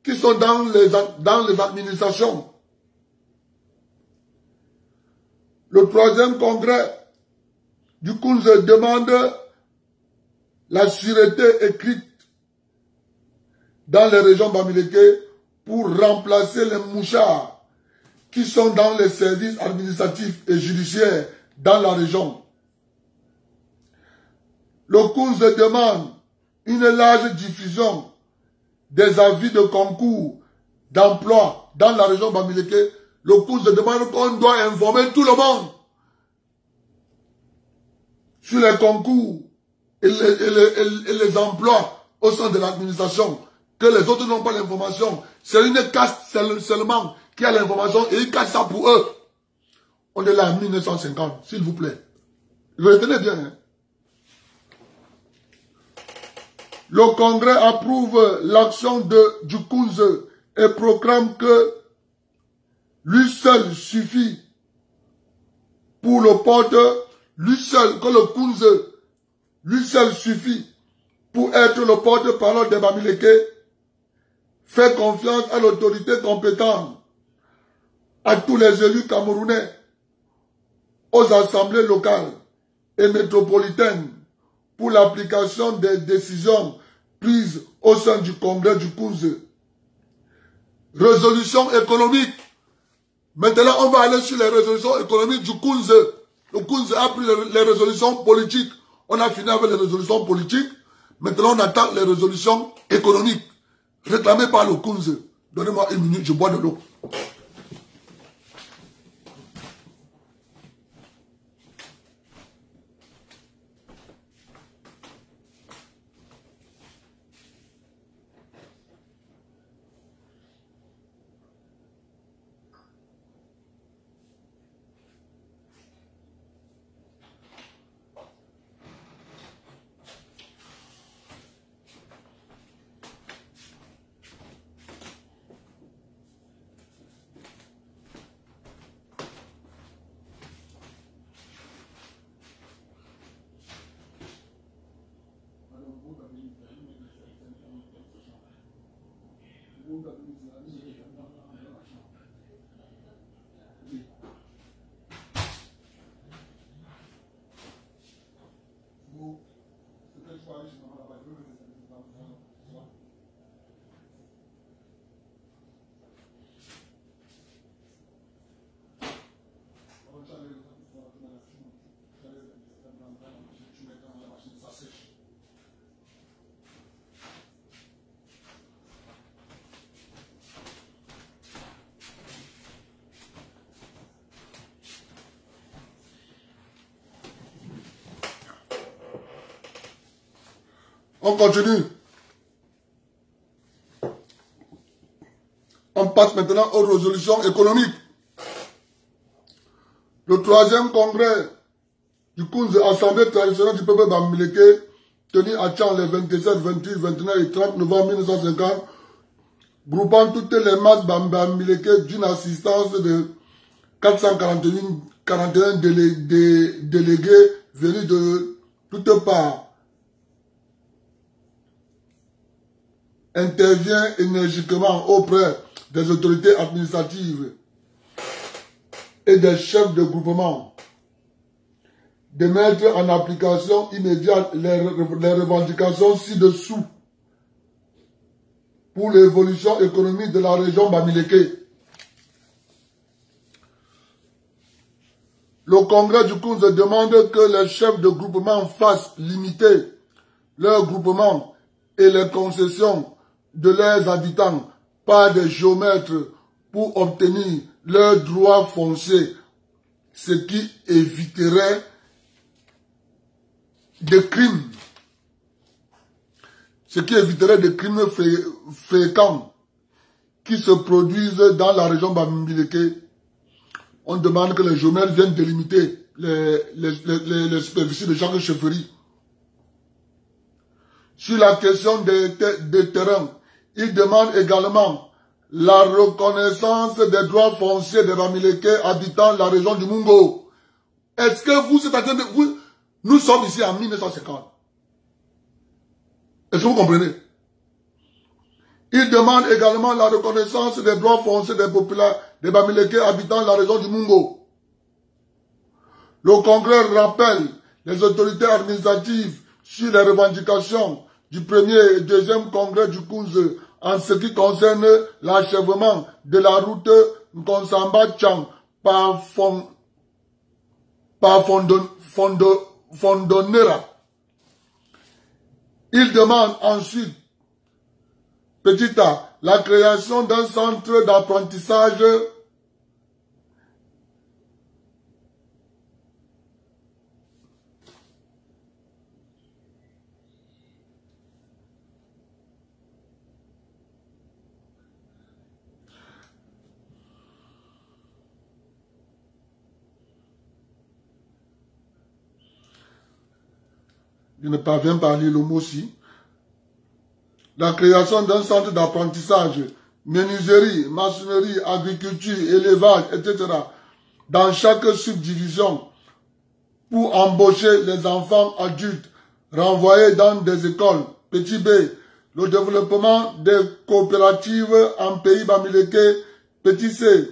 qui sont dans les administrations. Le 3e congrès du Kounze demande la sûreté écrite dans les régions Bamileke pour remplacer les mouchards qui sont dans les services administratifs et judiciaires dans la région. Le Kounze demande une large diffusion des avis de concours d'emploi dans la région Bamileke. Le Kounze demande qu'on doit informer tout le monde sur les concours et les emplois au sein de l'administration, que les autres n'ont pas l'information. C'est une caste seulement qui a l'information et ils cachent ça pour eux. On est là en 1950, s'il vous plaît. Retenez bien. Hein? Le Congrès approuve l'action du Kounze et proclame que lui seul suffit pour le porteur, lui seul, que le Kounze lui seul suffit pour être le porte-parole des Bamileke, fait confiance à l'autorité compétente, à tous les élus camerounais, aux assemblées locales et métropolitaines pour l'application des décisions prises au sein du congrès du Kounze. Résolution économique. Maintenant, on va aller sur les résolutions économiques du Kounze. Le Kounze a pris les résolutions politiques. On a fini avec les résolutions politiques. Maintenant, on attaque les résolutions économiques réclamées par le Kunze. Donnez-moi une minute, je bois de l'eau. On continue. On passe maintenant aux résolutions économiques. Le 3e congrès du Kunze, Assemblée traditionnelle du peuple Bamileke, tenu à Tchang les 27, 28, 29 et 30 novembre 1950, groupant toutes les masses Bamileke d'une assistance de 441 délégués venus de toutes parts, intervient énergiquement auprès des autorités administratives et des chefs de groupement de mettre en application immédiate les revendications ci-dessous pour l'évolution économique de la région Bamileke. Le congrès du Kunze demande que les chefs de groupement fassent limiter leur groupement et les concessions de leurs habitants par des géomètres pour obtenir leurs droits fonciers, ce qui éviterait des crimes. Ce qui éviterait des crimes fréquents qui se produisent dans la région Bamileke. On demande que les géomètres viennent délimiter les superficies de chaque chefferie. Sur la question des terrains, il demande également la reconnaissance des droits fonciers des Bamileke habitant la région du Mungo. Est-ce que vous, c'est-à-dire que nous sommes ici en 1950. Est-ce que vous comprenez? Il demande également la reconnaissance des droits fonciers des Bamileke habitant la région du Mungo. Le Congrès rappelle les autorités administratives sur les revendications du 1er et 2e Congrès du Kunze en ce qui concerne l'achèvement de la route Nkonsamba-Tchang par Fondonera. Il demande ensuite, petit a, la création d'un centre d'apprentissage je ne parviens pas à lire le mot aussi. La création d'un centre d'apprentissage, menuiserie, maçonnerie, agriculture, élevage, etc. dans chaque subdivision pour embaucher les enfants adultes renvoyés dans des écoles. Petit B, le développement des coopératives en pays Bamileke. Petit C,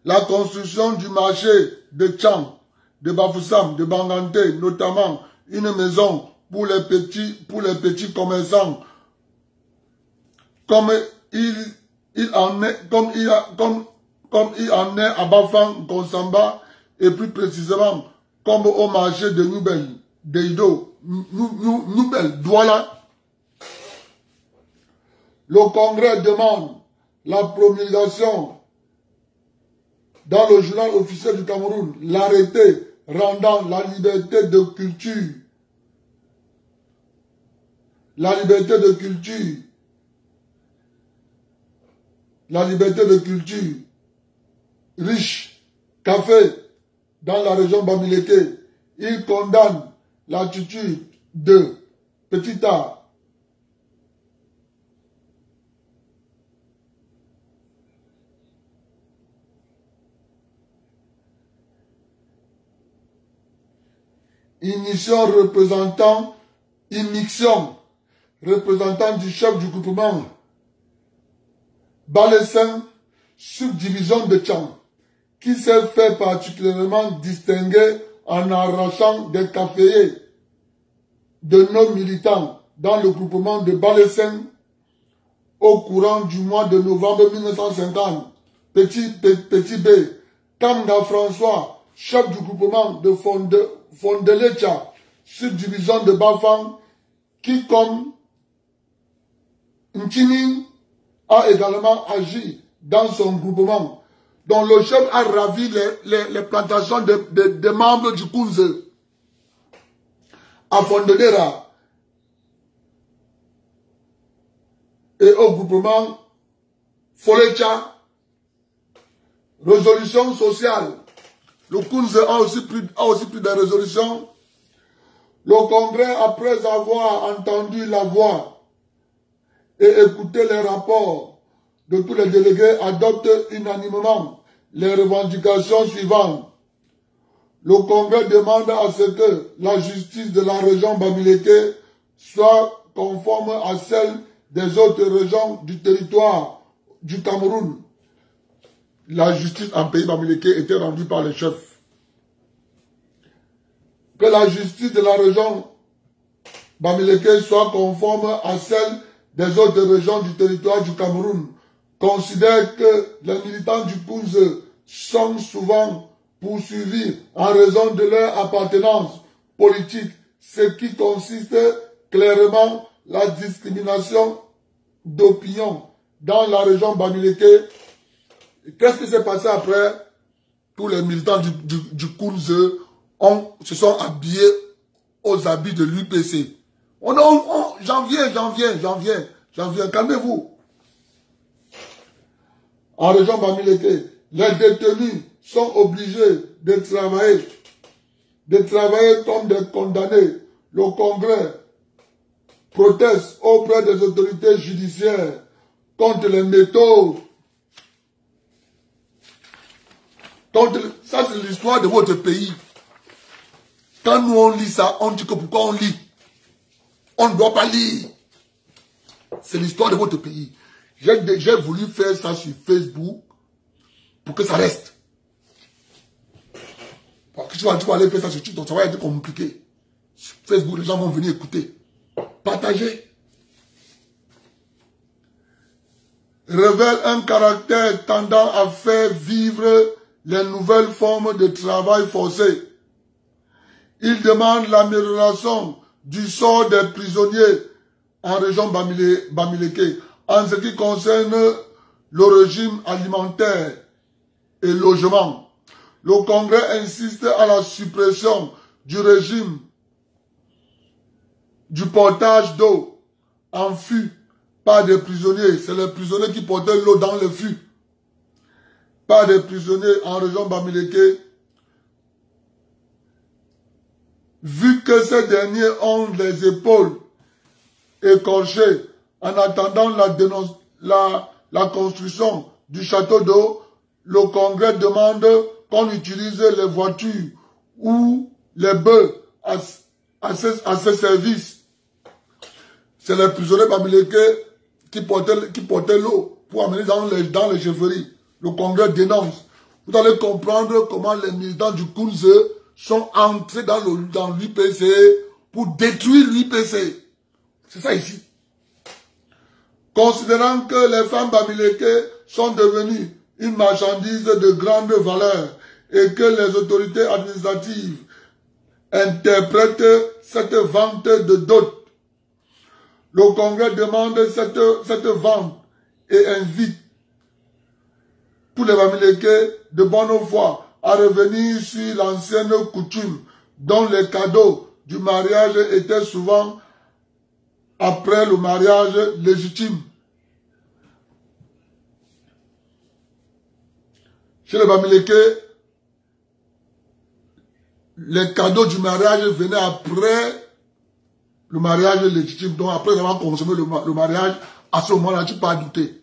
la construction du marché de Tchang, de Bafoussam, de Bangante, notamment une maison pour les petits commerçants, comme il en est à Bafang, Konsamba, et plus précisément comme au marché de Nouvelle. Deido, Noubel, Douala. Le Congrès demande la promulgation dans le journal officiel du Cameroun, l'arrêté rendant la liberté de culture, riche, café, dans la région Bamileke. Il condamne l'attitude de Petit A. Immixtion représentant du chef du groupement Balessin, subdivision de Tchang, qui s'est fait particulièrement distinguer en arrachant des caféiers de nos militants dans le groupement de Balessin au courant du mois de novembre 1950. Petit B, Kamga François, chef du groupement de Fondelecha, subdivision de Bafang, qui comme Nchinin a également agi dans son groupement, dont le chef a ravi les plantations de membres du Kounze à Fondelera et au groupement Folecha. Résolution sociale. Le Kounze a aussi pris des résolutions. Le Congrès, après avoir entendu la voix et écouté les rapports de tous les délégués, adopte unanimement les revendications suivantes. Le Congrès demande à ce que la justice de la région Bamileke soit conforme à celle des autres régions du territoire du Cameroun. La justice en pays Bamileke était rendue par les chefs. Que la justice de la région Bamileke soit conforme à celle des autres régions du territoire du Cameroun. Considère que les militants du Kounze sont souvent poursuivis en raison de leur appartenance politique, ce qui consiste clairement la discrimination d'opinion dans la région Bamileke. Qu'est-ce qui s'est passé après? Tous les militants du Kounze se sont habillés aux habits de l'UPC. J'en viens, calmez-vous. En région Bamileke, les détenus sont obligés de travailler comme des condamnés. Le Congrès proteste auprès des autorités judiciaires contre les méthodes. Ça, c'est l'histoire de votre pays. Quand nous on lit ça, on dit que pourquoi on lit? On ne doit pas lire. C'est l'histoire de votre pays. J'ai voulu faire ça sur Facebook pour que ça reste. Parce que tu vas aller faire ça sur TikTok, ça va être compliqué. Sur Facebook, les gens vont venir écouter. Partagez. Révèle un caractère tendant à faire vivre les nouvelles formes de travail forcé. Il demande l'amélioration du sort des prisonniers en région Bamileke en ce qui concerne le régime alimentaire et logement. Le Congrès insiste à la suppression du régime du portage d'eau en fût par des prisonniers. C'est les prisonniers qui portaient l'eau dans le fût. Par des prisonniers en région Bamileke. Vu que ces derniers ont les épaules écorchées en attendant la construction du château d'eau, le Congrès demande qu'on utilise les voitures ou les bœufs à ces services. C'est les prisonniers Bamileke qui portaient l'eau pour amener dans les chefferies. Le Congrès dénonce. Vous allez comprendre comment les militants du Kounze sont entrés dans l'UPC pour détruire l'UPC. C'est ça ici. Considérant que les femmes Bamileke sont devenues une marchandise de grande valeur et que les autorités administratives interprète cette vente de dot. Le Congrès demande cette vente et invite tous les Bamileke de bonne foi à revenir sur l'ancienne coutume dont les cadeaux du mariage étaient souvent après le mariage légitime. Chez les Bamileke, les cadeaux du mariage venaient après le mariage légitime. Donc après avoir consommé le mariage, à ce moment-là, tu peux pas douter.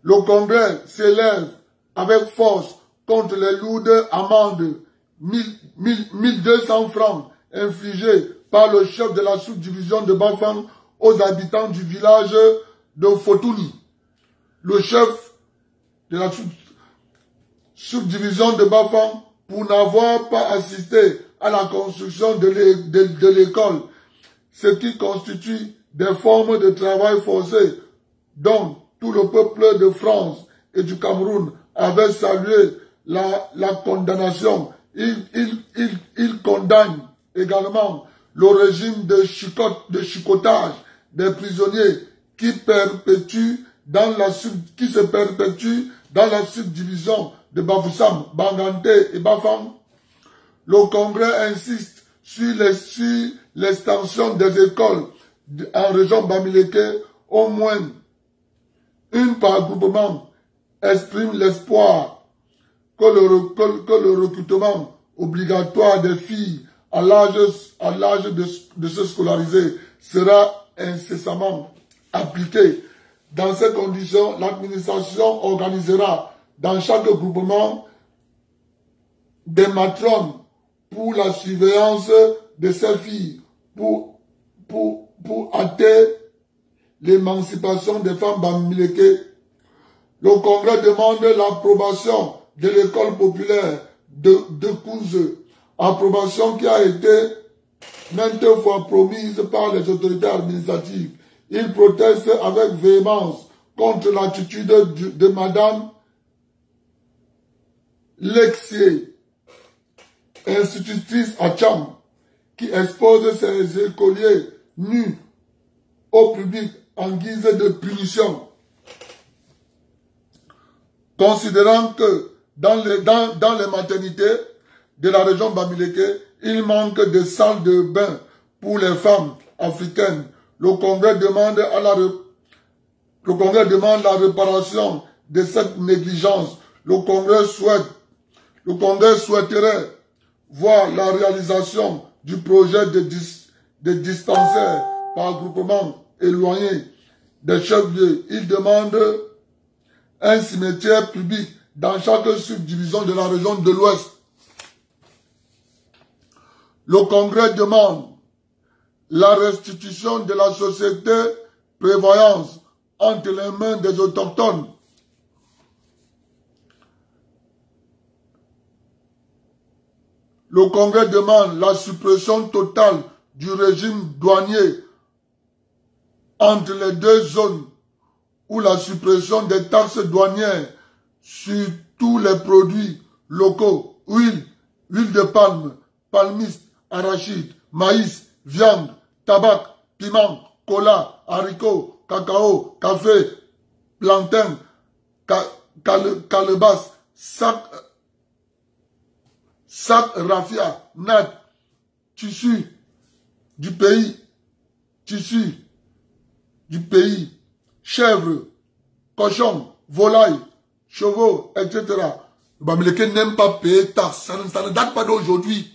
Le Congrès s'élève avec force contre les lourdes amendes 1200 francs infligées par le chef de la subdivision de Bafang aux habitants du village de Fotouni. Le chef de la subdivision de Bafang, pour n'avoir pas assisté à la construction de l'école, ce qui constitue des formes de travail forcé dont tout le peuple de France et du Cameroun avait salué la condamnation. Il condamne également le régime de chicotage des prisonniers qui se perpétue dans la subdivision de Bafoussam, Bangante et Bafang. Le Congrès insiste sur l'extension des écoles en région Bamileke. Au moins une par groupement exprime l'espoir que le recrutement obligatoire des filles à l'âge de se scolariser sera incessamment appliqué. Dans ces conditions, l'administration organisera dans chaque groupement des matrones pour la surveillance de ces filles, pour hâter l'émancipation des femmes Bamileke. Le Congrès demande l'approbation de l'école populaire de Kouze, approbation qui a été maintes fois promise par les autorités administratives. Il proteste avec véhémence contre l'attitude de Madame Lexier, institutrice à Tcham, qui expose ses écoliers nus au public en guise de punition. Considérant que dans les maternités de la région Bamileke, il manque de salles de bain pour les femmes africaines, le Congrès demande la réparation de cette négligence. Le Congrès souhaiterait voir la réalisation du projet de dispensaires par groupement éloigné des chefs-lieux. Il demande un cimetière public dans chaque subdivision de la région de l'Ouest. Le Congrès demande la restitution de la société prévoyance entre les mains des autochtones. Le Congrès demande la suppression totale du régime douanier entre les deux zones, ou la suppression des taxes douanières sur tous les produits locaux, huile de palme, palmiste, arachide, maïs, viande, tabac, piment, cola, haricots, cacao, café, plantain, calebasse, sac raffia, natte, tissu du pays, chèvre, cochon, volaille, chevaux, etc. Bamileke n'aime pas payer taxes. Ça ne date pas d'aujourd'hui.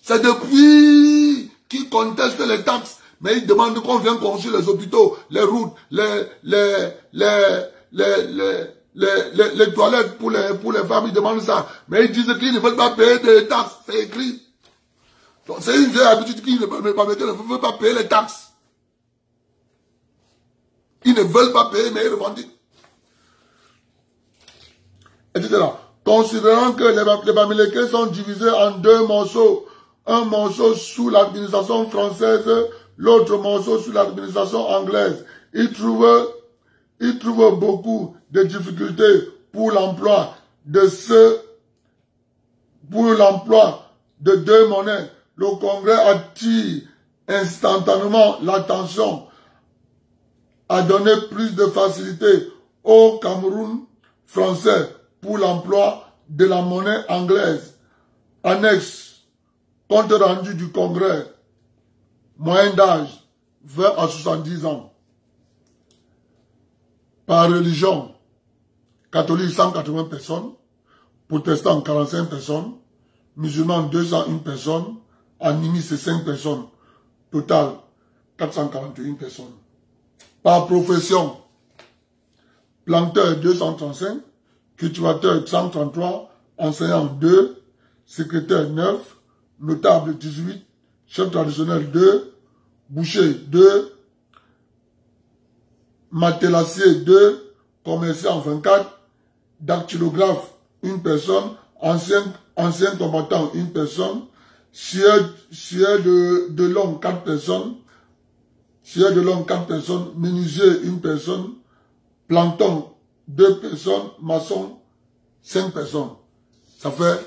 C'est depuis qu'ils contestent les taxes. Mais ils demandent qu'on vienne construire les hôpitaux, les routes, les toilettes pour les femmes. Ils demandent ça. Mais ils disent qu'ils ne veulent pas payer des taxes. C'est écrit. Donc c'est une vieille habitude qu'ils ne veulent pas payer les taxes. Ils ne veulent pas payer, mais ils revendiquent. Etc. Considérant que les Bamileke sont divisés en deux morceaux, un morceau sous l'administration française, l'autre morceau sous l'administration anglaise, ils trouvent beaucoup de difficultés pour l'emploi de deux monnaies, le Congrès attire instantanément l'attention à donner plus de facilité au Cameroun français pour l'emploi de la monnaie anglaise. Annexe, compte rendu du Congrès, moyen d'âge, 20 à 70 ans. Par religion, catholique 180 personnes, protestant 45 personnes, musulman 201 personnes, animiste 5 personnes, total 441 personnes. Par profession, planteur 235, cultivateur 133, enseignant 2, secrétaire 9, notable 18, chef traditionnel 2, boucher 2, matelassier 2, commerçant 24, dactylographe 1 personne, ancien combattant 1 personne, sieur de l'homme 4 personnes, sieur de l'homme 4 personnes, menuisier 1 personne, planton 2 personnes, maçon 5 personnes. Ça fait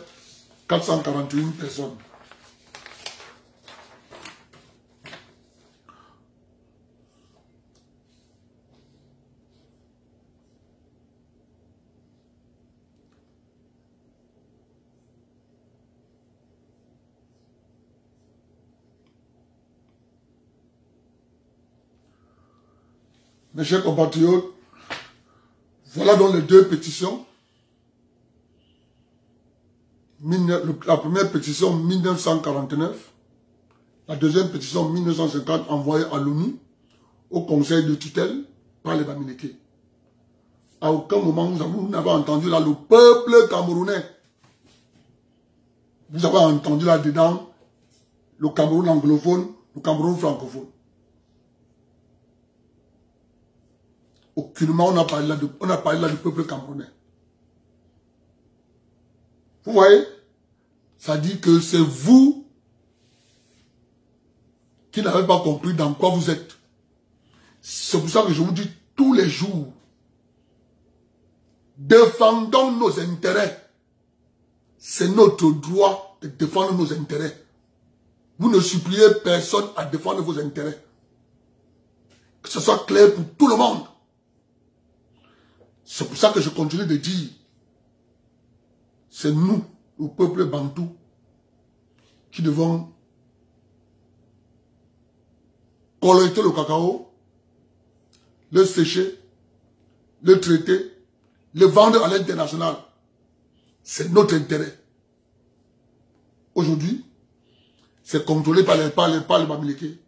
441 personnes. Mes chers compatriotes, voilà donc les deux pétitions. La première pétition 1949, la deuxième pétition 1950 envoyée à l'ONU, au Conseil de tutelle par les Bamileke. À aucun moment vous n'avez entendu là le peuple camerounais. Vous avez entendu là-dedans le Cameroun anglophone, le Cameroun francophone. Aucunement on a parlé là du peuple camerounais. Vous voyez? Ça dit que c'est vous qui n'avez pas compris dans quoi vous êtes. C'est pour ça que je vous dis tous les jours, défendons nos intérêts. C'est notre droit de défendre nos intérêts. Vous ne suppliez personne à défendre vos intérêts. Que ce soit clair pour tout le monde. C'est pour ça que je continue de dire, c'est nous, le peuple bantou, qui devons collecter le cacao, le sécher, le traiter, le vendre à l'international. C'est notre intérêt. Aujourd'hui, c'est contrôlé par les Bamileke.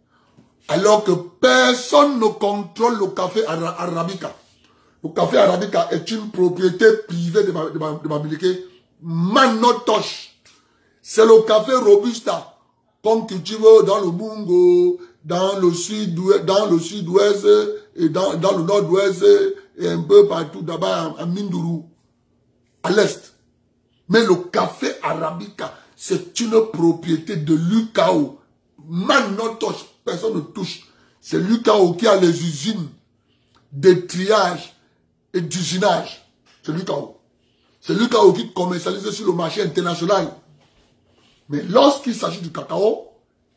Alors que personne ne contrôle le café arabica. Le café arabica est une propriété privée de Bamileke. Manotoche. C'est le café robusta qu'on cultive dans le Bungo, dans le sud-ouest et dans le nord-ouest et un peu partout là-bas à Mindourou, à l'est. Mais le café arabica, c'est une propriété de l'UKO. Manotoche, personne ne touche. C'est l'UKO qui a les usines de triage et d'usinage. C'est l'UKO. C'est l'UKO qui commercialise sur le marché international. Mais lorsqu'il s'agit du cacao,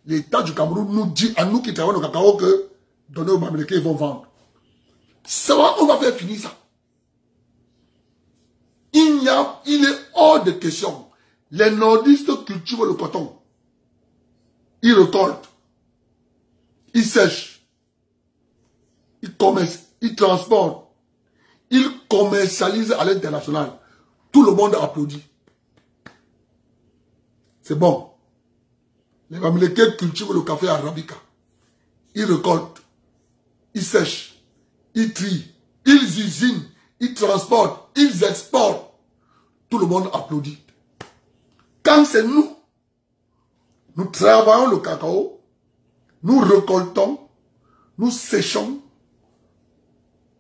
l'État du Cameroun nous dit à nous qui travaillons le cacao que donnez aux Bamileke, ils vont vendre. Ça va, on va faire finir ça. Il est hors de question. Les nordistes cultivent le coton. Ils récoltent. Ils sèchent. Ils commercent. Ils transportent. Ils commercialisent à l'international. Tout le monde applaudit. C'est bon. Les Bamileke cultivent le café arabica. Ils récoltent. Ils sèchent. Ils trient. Ils usinent. Ils transportent. Ils exportent. Tout le monde applaudit. Quand c'est nous, nous travaillons le cacao, nous récoltons, nous séchons,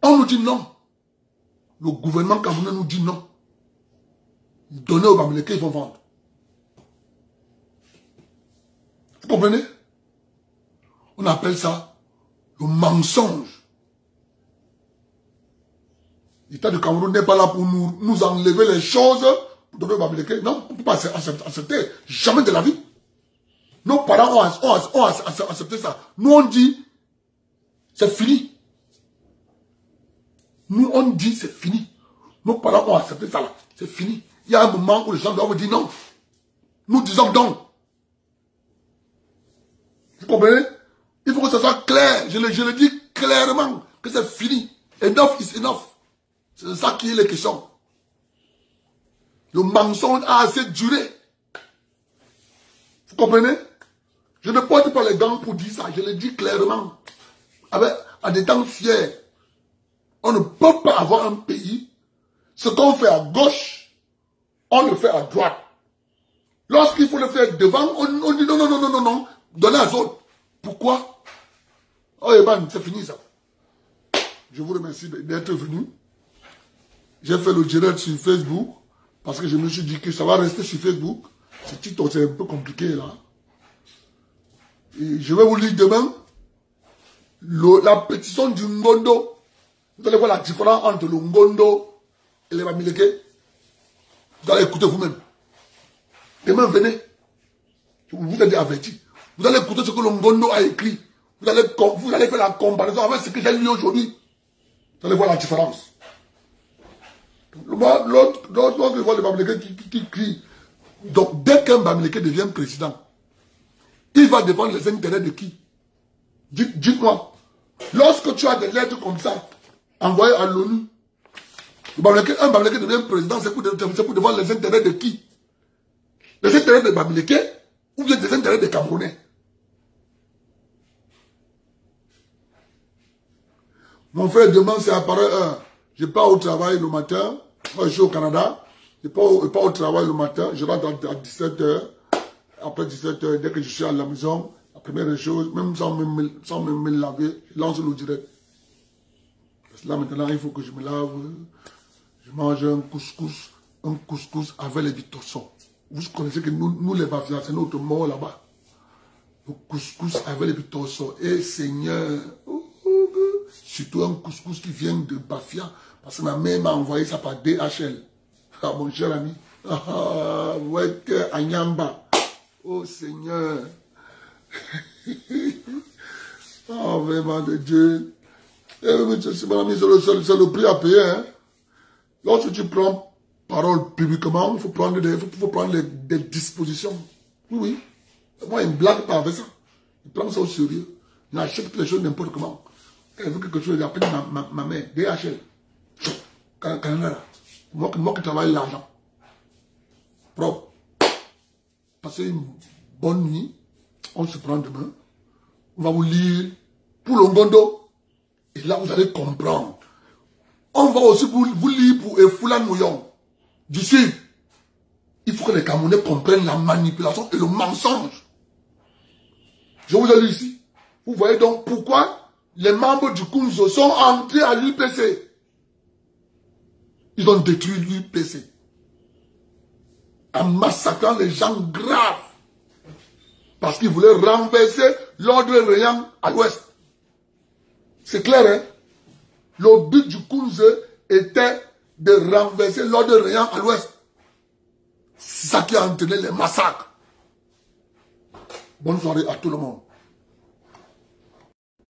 on nous dit non. Le gouvernement camerounais nous dit non. Donnez aux Bamileke, ils vont vendre. Vous comprenez? On appelle ça le mensonge. L'État du Cameroun n'est pas là pour nous enlever les choses Docteur Bamileke, non, on ne peut pas accepter. Jamais de la vie. Nos parents ont accepté ça. Nous, on dit, c'est fini. Nous, on dit, c'est fini. Nos parents ont accepté ça là. C'est fini. Il y a un moment où les gens doivent dire non. Nous disons non. Vous comprenez? Il faut que ça soit clair. Je le dis clairement que c'est fini. Enough is enough. C'est ça qui est la question. Le mensonge a assez duré. Vous comprenez? Je ne porte pas les gants pour dire ça. Je le dis clairement. À des temps fiers. On ne peut pas avoir un pays. Ce qu'on fait à gauche, on le fait à droite. Lorsqu'il faut le faire devant, on dit non, non, non, non, non, non. Donnez à autres. Pourquoi? Oh, Eban, c'est fini ça. Je vous remercie d'être venu. J'ai fait le direct sur Facebook parce que je me suis dit que ça va rester sur Facebook. Ce titre, c'est un peu compliqué là. Et je vais vous lire demain la pétition du Ngondo. Vous allez voir la différence entre le Ngondo et les Bamileke. Vous allez écouter vous-même. Demain, venez. Je vous ai averti. Vous allez écouter ce que le Ngondo a écrit. Vous allez faire la comparaison avec ce que j'ai lu aujourd'hui. Vous allez voir la différence. L'autre, je vois les Bamileke qui crient. Donc, dès qu'un Bamileke devient président, il va défendre les intérêts de qui? Dites-moi. Lorsque tu as des lettres comme ça, envoyées à l'ONU, un Bamileke devient président, c'est pour défendre les intérêts de qui? Les intérêts des Bamileke ou bien des intérêts des Camerounais? Mon frère demande, c'est à pareille heure. Je pars au travail le matin. Moi, je suis au Canada. Je pars au travail le matin. Je rentre à 17h. Après 17h, dès que je suis à la maison, la première chose, même sans me laver, je lance le direct. Parce que là, maintenant, il faut que je me lave. Je mange un couscous avec les bitossons. Vous connaissez que nous les Bafias, c'est notre mort là-bas. Le couscous avec les bitossons. Et Seigneur, surtout un couscous qui vient de Bafia, parce que ma mère m'a envoyé ça par DHL. Ah, mon cher ami. Ah, ouais, Anyamba. Oh Seigneur. Oh, vraiment de Dieu. C'est le prix à payer. Hein? Lorsque tu prends parole publiquement, il faut prendre des dispositions. Oui, oui. Moi, il ne blague pas avec ça. Il prend ça au sérieux. Il achète les choses n'importe comment. Quand il veut quelque chose, il appelle ma mère, DHL. Canada. Moi qui travaille l'argent. Propre. Passez une bonne nuit. On se prend demain. On va vous lire pour le Ngondo. Et là, vous allez comprendre. On va aussi vous lire pour Efula Mouyon. Du Sud. Il faut que les Camerounais comprennent la manipulation et le mensonge. Je vous ai lu ici. Vous voyez donc pourquoi les membres du Kunzo sont entrés à l'UPC. Ils ont détruit l'UPC. En massacrant les gens graves. Parce qu'ils voulaient renverser l'ordre régnant à l'ouest. C'est clair, hein? Le but du Kunze était de renverser l'ordre régnant à l'ouest. C'est ça qui a entraîné les massacres. Bonne soirée à tout le monde.